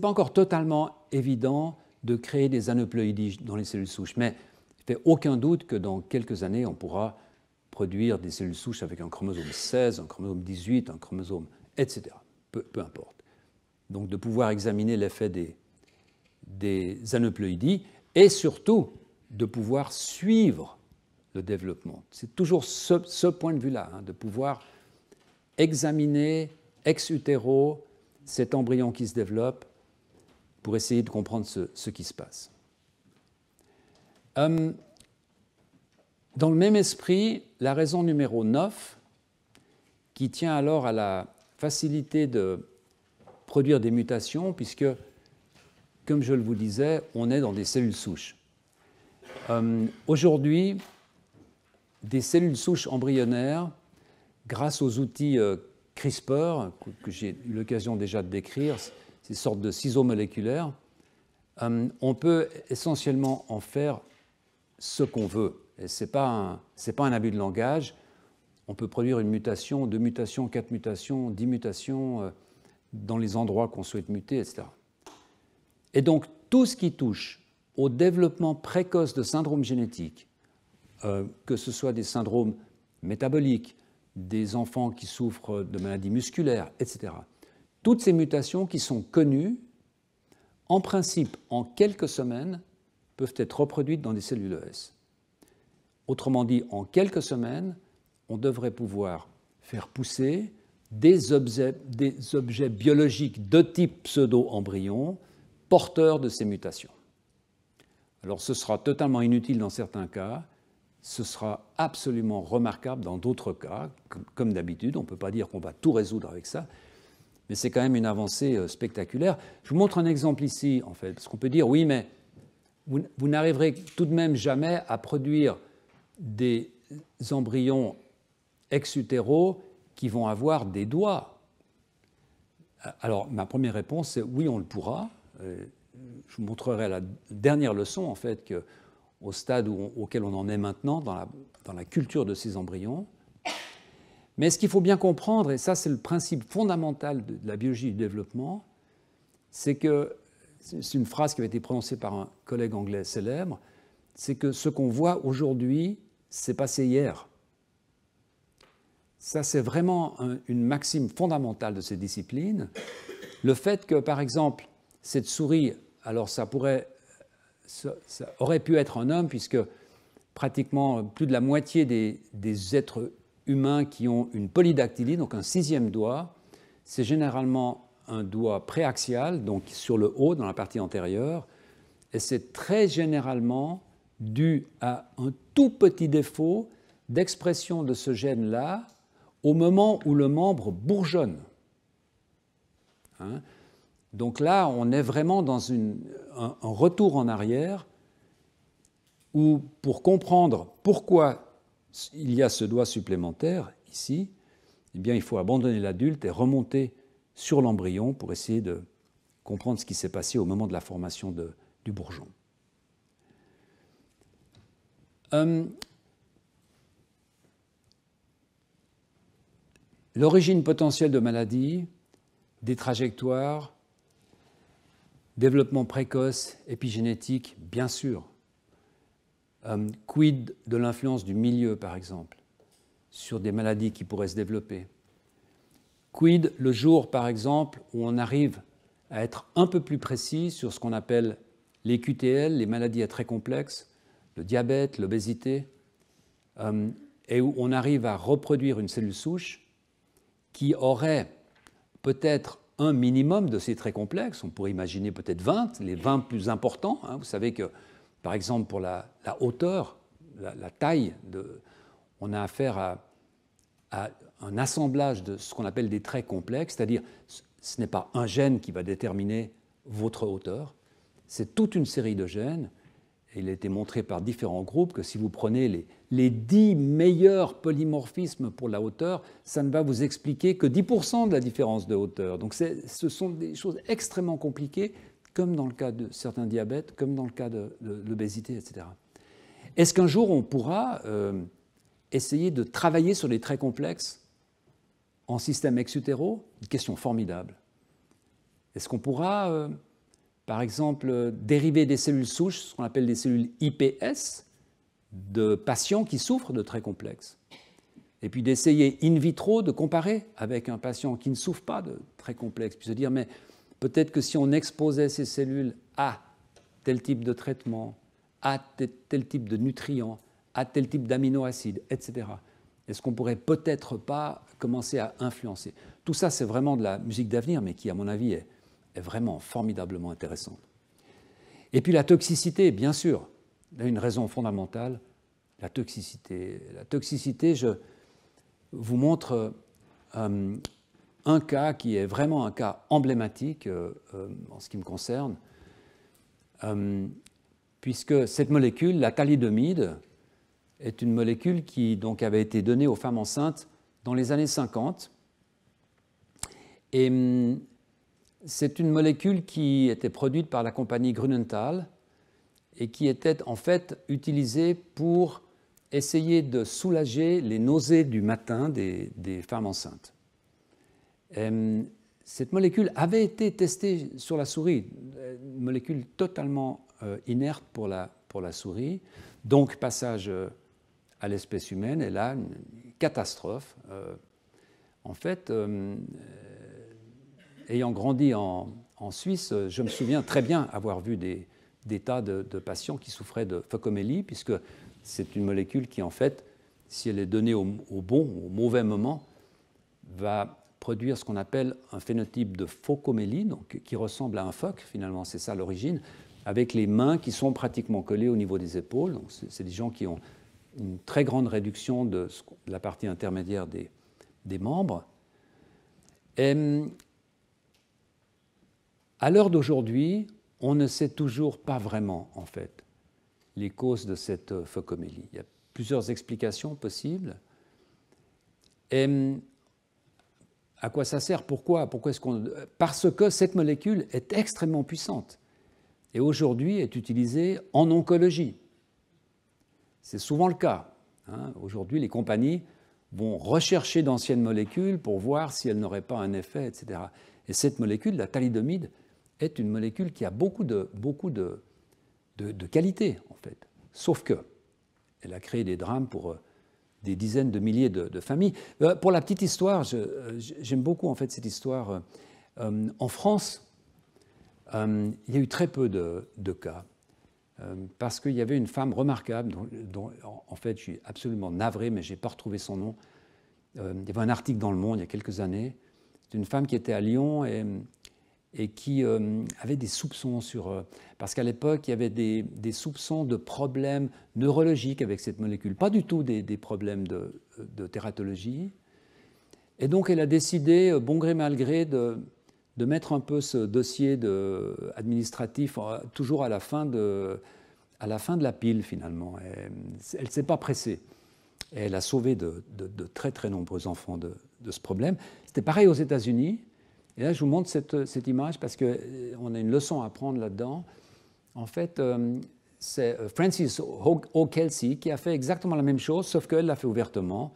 encore totalement évident de créer des aneuploïdies dans les cellules souches. Mais il ne fait aucun doute que dans quelques années, on pourra produire des cellules souches avec un chromosome 16, un chromosome 18, un chromosome, etc. Peu importe. Donc de pouvoir examiner l'effet des aneuploïdies et surtout de pouvoir suivre le développement. C'est toujours ce point de vue-là, hein, de pouvoir examiner ex utero cet embryon qui se développe pour essayer de comprendre ce qui se passe. Dans le même esprit, la raison numéro 9, qui tient alors à la facilité de produire des mutations, puisque, comme je vous disais, on est dans des cellules souches. Aujourd'hui, des cellules souches embryonnaires, grâce aux outils CRISPR, que j'ai eu l'occasion déjà de décrire, ces sortes de ciseaux moléculaires, on peut essentiellement en faire ce qu'on veut. Et ce n'est pas un abus de langage. On peut produire une mutation, 2 mutations, 4 mutations, 10 mutations dans les endroits qu'on souhaite muter, etc. Et donc, tout ce qui touche au développement précoce de syndromes génétiques, que ce soit des syndromes métaboliques, des enfants qui souffrent de maladies musculaires, etc. Toutes ces mutations qui sont connues, en principe, en quelques semaines, peuvent être reproduites dans des cellules ES. Autrement dit, en quelques semaines, on devrait pouvoir faire pousser des objets biologiques de type pseudo-embryon porteurs de ces mutations. Alors ce sera totalement inutile dans certains cas, ce sera absolument remarquable dans d'autres cas, comme d'habitude, on ne peut pas dire qu'on va tout résoudre avec ça, mais c'est quand même une avancée spectaculaire. Je vous montre un exemple ici, en fait, parce qu'on peut dire, oui, mais vous n'arriverez tout de même jamais à produire des embryons ex-utero qui vont avoir des doigts. Alors, ma première réponse, c'est oui, on le pourra. Je vous montrerai à la dernière leçon, en fait, qu'au stade auquel on en est maintenant, dans la culture de ces embryons. Mais ce qu'il faut bien comprendre, et ça c'est le principe fondamental de la biologie du développement, c'est que, c'est une phrase qui avait été prononcée par un collègue anglais célèbre, c'est que ce qu'on voit aujourd'hui, c'est passé hier. Ça, c'est vraiment une maxime fondamentale de ces disciplines. Le fait que, par exemple, cette souris, alors ça aurait pu être un homme, puisque pratiquement plus de la moitié des êtres humains qui ont une polydactylie, donc un sixième doigt, c'est généralement un doigt préaxial, donc sur le haut, dans la partie antérieure, et c'est très généralement dû à un tout petit défaut d'expression de ce gène-là au moment où le membre bourgeonne. Donc là, on est vraiment dans un retour en arrière où, pour comprendre pourquoi il y a ce doigt supplémentaire ici, eh bien, il faut abandonner l'adulte et remonter sur l'embryon pour essayer de comprendre ce qui s'est passé au moment de la formation du bourgeon. L'origine potentielle de maladie, des trajectoires, développement précoce, épigénétique, bien sûr. Quid de l'influence du milieu, par exemple, sur des maladies qui pourraient se développer? Quid le jour, par exemple, où on arrive à être un peu plus précis sur ce qu'on appelle les QTL, les maladies à très complexes, le diabète, l'obésité, et où on arrive à reproduire une cellule souche qui aurait peut-être un minimum de ces traits complexes, on pourrait imaginer peut-être 20, les 20 plus importants. Vous savez que, par exemple, pour la hauteur, la taille, on a affaire à un assemblage de ce qu'on appelle des traits complexes, c'est-à-dire ce n'est pas un gène qui va déterminer votre hauteur, c'est toute une série de gènes. Et il a été montré par différents groupes que si vous prenez les 10 meilleurs polymorphismes pour la hauteur, ça ne va vous expliquer que 10% de la différence de hauteur. Donc ce sont des choses extrêmement compliquées, comme dans le cas de certains diabètes, comme dans le cas de l'obésité, etc. Est-ce qu'un jour on pourra essayer de travailler sur les traits complexes en système ex-utéro? Une question formidable. Est-ce qu'on pourra, par exemple, dériver des cellules souches, ce qu'on appelle des cellules IPS, de patients qui souffrent de traits complexes, et puis d'essayer in vitro de comparer avec un patient qui ne souffre pas de traits complexes, puis se dire, mais peut-être que si on exposait ces cellules à tel type de traitement, à tel type de nutriments, à tel type d'aminoacides, etc., est-ce qu'on ne pourrait peut-être pas commencer à influencer? Tout ça, c'est vraiment de la musique d'avenir, mais qui, à mon avis, est vraiment formidablement intéressante. Et puis la toxicité, bien sûr, une raison fondamentale, la toxicité. La toxicité, je vous montre un cas qui est vraiment un cas emblématique en ce qui me concerne, puisque cette molécule, la thalidomide, est une molécule qui donc avait été donnée aux femmes enceintes dans les années 50. Et c'est une molécule qui était produite par la compagnie Grünenthal et qui était en fait utilisée pour essayer de soulager les nausées du matin des femmes enceintes. cette molécule avait été testée sur la souris, une molécule totalement inerte pour la souris, donc passage à l'espèce humaine, et là, une catastrophe. En fait, ayant grandi en Suisse, je me souviens très bien avoir vu des tas de patients qui souffraient de phocomélie, puisque c'est une molécule qui, en fait, si elle est donnée au mauvais moment, va produire ce qu'on appelle un phénotype de phocomélie, donc qui ressemble à un phoque, finalement, c'est ça l'origine, avec les mains qui sont pratiquement collées au niveau des épaules. Donc c'est des gens qui ont une très grande réduction de la partie intermédiaire des membres. Et à l'heure d'aujourd'hui, on ne sait toujours pas vraiment, en fait, les causes de cette phocomélie. Il y a plusieurs explications possibles. Et à quoi ça sert? Pourquoi est-ce qu'on... Parce que cette molécule est extrêmement puissante et aujourd'hui est utilisée en oncologie. C'est souvent le cas. Aujourd'hui, les compagnies vont rechercher d'anciennes molécules pour voir si elles n'auraient pas un effet, etc. Et cette molécule, la thalidomide, est une molécule qui a beaucoup de qualités, en fait. Sauf que elle a créé des drames pour des dizaines de milliers de familles. Pour la petite histoire, j'aime beaucoup, en fait, cette histoire. En France, il y a eu très peu de cas. Parce qu'il y avait une femme remarquable, dont en fait je suis absolument navré, mais je n'ai pas retrouvé son nom. Il y avait un article dans Le Monde il y a quelques années. C'est une femme qui était à Lyon et qui avait des soupçons sur... parce qu'à l'époque, il y avait des soupçons de problèmes neurologiques avec cette molécule, pas du tout des problèmes de tératologie. Et donc elle a décidé, bon gré mal gré, de mettre un peu ce dossier administratif toujours à la fin de la pile, finalement. Elle ne s'est pas pressée. Et elle a sauvé de très très nombreux enfants de ce problème. C'était pareil aux États-Unis. Et là, je vous montre cette image parce qu'on a une leçon à prendre là-dedans. En fait, c'est Frances O'Kelsey qui a fait exactement la même chose, sauf qu'elle l'a fait ouvertement.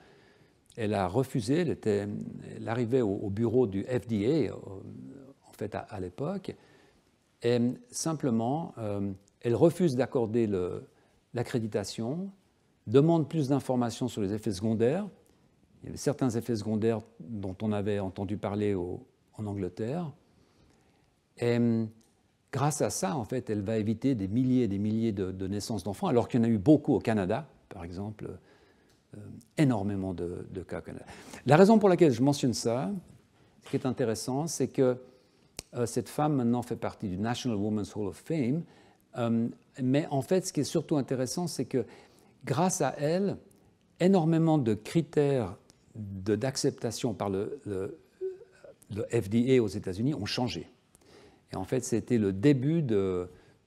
Elle a refusé, elle arrivait au bureau du FDA, en fait, à l'époque, et simplement, elle refuse d'accorder l'accréditation, demande plus d'informations sur les effets secondaires. Il y avait certains effets secondaires dont on avait entendu parler en Angleterre. Et grâce à ça, en fait, elle va éviter des milliers et des milliers de naissances d'enfants, alors qu'il y en a eu beaucoup au Canada, par exemple, énormément de cas au Canada. La raison pour laquelle je mentionne ça, ce qui est intéressant, c'est que cette femme maintenant fait partie du National Women's Hall of Fame, mais en fait, ce qui est surtout intéressant, c'est que grâce à elle, énormément de critères d'acceptation par le FDA aux États-Unis ont changé. Et en fait, c'était le début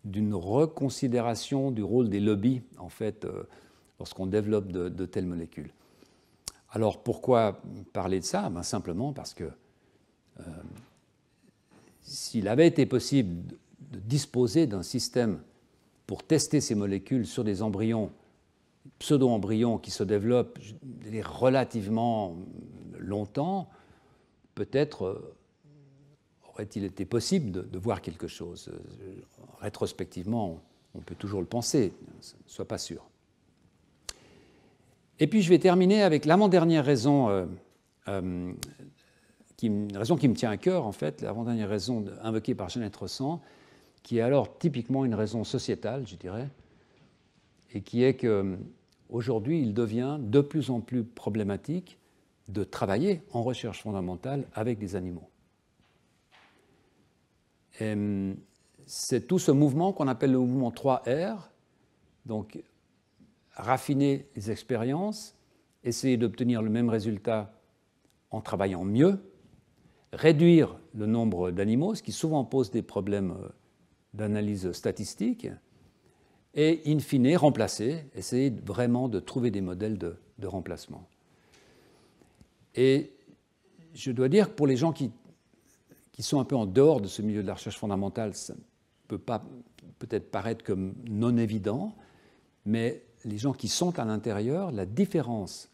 d'une reconsidération du rôle des lobbies, en fait, lorsqu'on développe de telles molécules. Alors, pourquoi parler de ça? Simplement parce que s'il avait été possible de disposer d'un système pour tester ces molécules sur des embryons, pseudo-embryons qui se développent relativement longtemps, peut-être aurait-il été possible de voir quelque chose. Rétrospectivement, on peut toujours le penser, ne sois pas sûr. Et puis je vais terminer avec l'avant-dernière raison, une raison qui me tient à cœur, en fait, l'avant-dernière raison invoquée par Jeannette Ressent, qui est alors typiquement une raison sociétale, je dirais, et qui est qu'aujourd'hui, il devient de plus en plus problématique de travailler en recherche fondamentale avec des animaux. C'est tout ce mouvement qu'on appelle le mouvement 3R, donc raffiner les expériences, essayer d'obtenir le même résultat en travaillant mieux, réduire le nombre d'animaux, ce qui souvent pose des problèmes d'analyse statistique, et in fine remplacer, essayer vraiment de trouver des modèles de remplacement. Et je dois dire que pour les gens qui sont un peu en dehors de ce milieu de la recherche fondamentale, ça ne peut pas peut-être paraître comme non évident, mais les gens qui sont à l'intérieur, la différence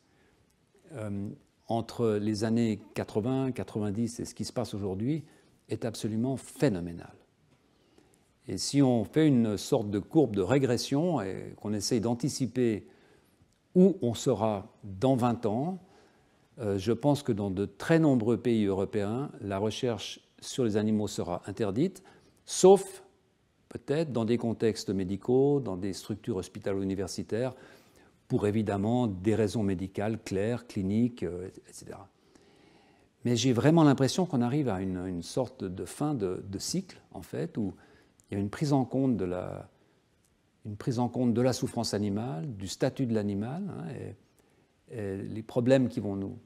entre les années 80, 90 et ce qui se passe aujourd'hui est absolument phénoménal. Et si on fait une sorte de courbe de régression et qu'on essaye d'anticiper où on sera dans 20 ans, je pense que dans de très nombreux pays européens, la recherche sur les animaux sera interdite, sauf peut-être dans des contextes médicaux, dans des structures hospitalo-universitaires, pour évidemment des raisons médicales claires, cliniques, etc. Mais j'ai vraiment l'impression qu'on arrive à une sorte de fin de cycle, en fait, où il y a une prise en compte de la souffrance animale, du statut de l'animal, hein, et les problèmes qui vont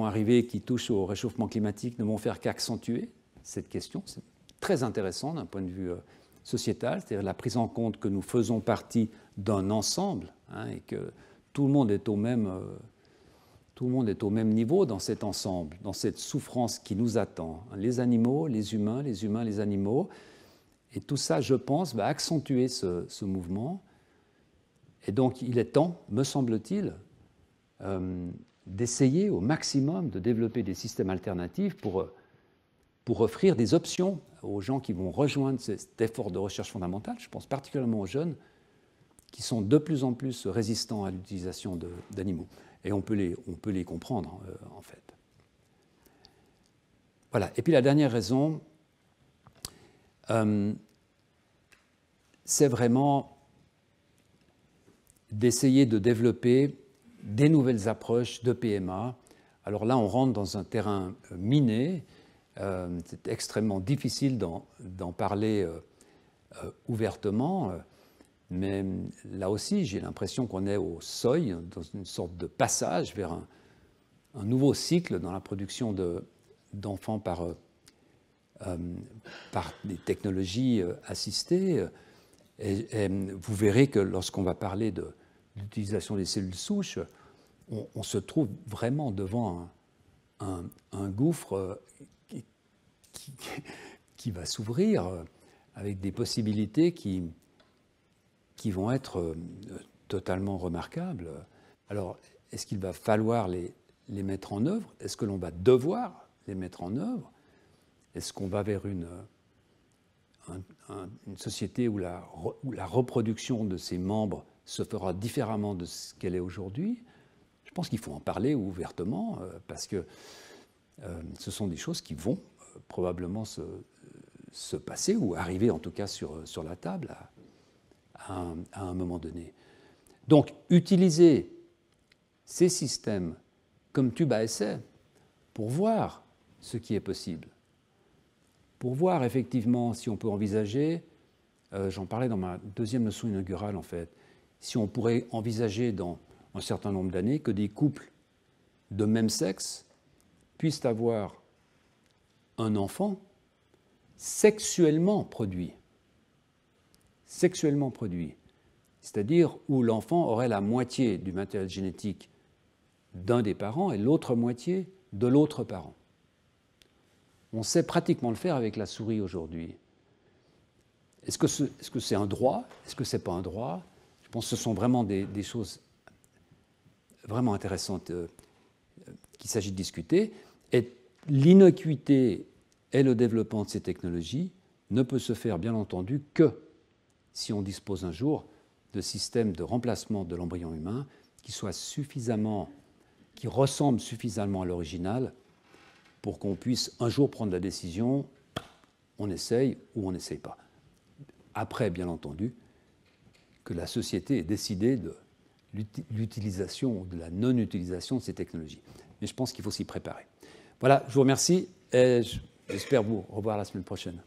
arriver, qui touchent au réchauffement climatique, ne vont faire qu'accentuer cette question. C'est très intéressant d'un point de vue sociétal, c'est-à-dire la prise en compte que nous faisons partie d'un ensemble, hein, et que tout le monde est au même niveau dans cet ensemble, dans cette souffrance qui nous attend. Les animaux, les humains, les animaux. Et tout ça, je pense, va accentuer ce mouvement. Et donc, il est temps, me semble-t-il, d'essayer au maximum de développer des systèmes alternatifs pour offrir des options aux gens qui vont rejoindre cet effort de recherche fondamentale. Je pense particulièrement aux jeunes qui sont de plus en plus résistants à l'utilisation d'animaux. Et on peut les comprendre, en fait. Voilà. Et puis la dernière raison, c'est vraiment d'essayer de développer des nouvelles approches de PMA. Alors là, on rentre dans un terrain miné. C'est extrêmement difficile d'en parler ouvertement, mais là aussi, j'ai l'impression qu'on est au seuil, dans une sorte de passage vers un nouveau cycle dans la production d'enfants par des technologies assistées. Et vous verrez que lorsqu'on va parler de l'utilisation des cellules souches, on se trouve vraiment devant un gouffre qui va s'ouvrir avec des possibilités qui vont être totalement remarquables. Alors, est-ce qu'il va falloir les mettre en œuvre? Est-ce que l'on va devoir les mettre en œuvre? Est-ce qu'on va vers une société où la reproduction de ses membres se fera différemment de ce qu'elle est aujourd'hui? Je pense qu'il faut en parler ouvertement parce que ce sont des choses qui vont probablement se passer ou arriver en tout cas sur la table à un moment donné. Donc, utiliser ces systèmes comme tube à essai pour voir ce qui est possible, pour voir effectivement si on peut envisager, j'en parlais dans ma deuxième leçon inaugurale en fait, si on pourrait envisager dans un certain nombre d'années que des couples de même sexe puissent avoir un enfant sexuellement produit, c'est-à-dire où l'enfant aurait la moitié du matériel génétique d'un des parents et l'autre moitié de l'autre parent. On sait pratiquement le faire avec la souris aujourd'hui. Est-ce que c'est un droit? Est-ce que ce n'est pas un droit? Je pense que ce sont vraiment des choses vraiment intéressantes qu'il s'agit de discuter. Et l'innocuité et le développement de ces technologies ne peut se faire, bien entendu, que si on dispose un jour de systèmes de remplacement de l'embryon humain qui ressemblent suffisamment à l'original pour qu'on puisse un jour prendre la décision, on essaye ou on n'essaye pas. Après, bien entendu, que la société ait décidé de l'utilisation ou de la non-utilisation de ces technologies. Mais je pense qu'il faut s'y préparer. Voilà, je vous remercie et j'espère vous revoir la semaine prochaine.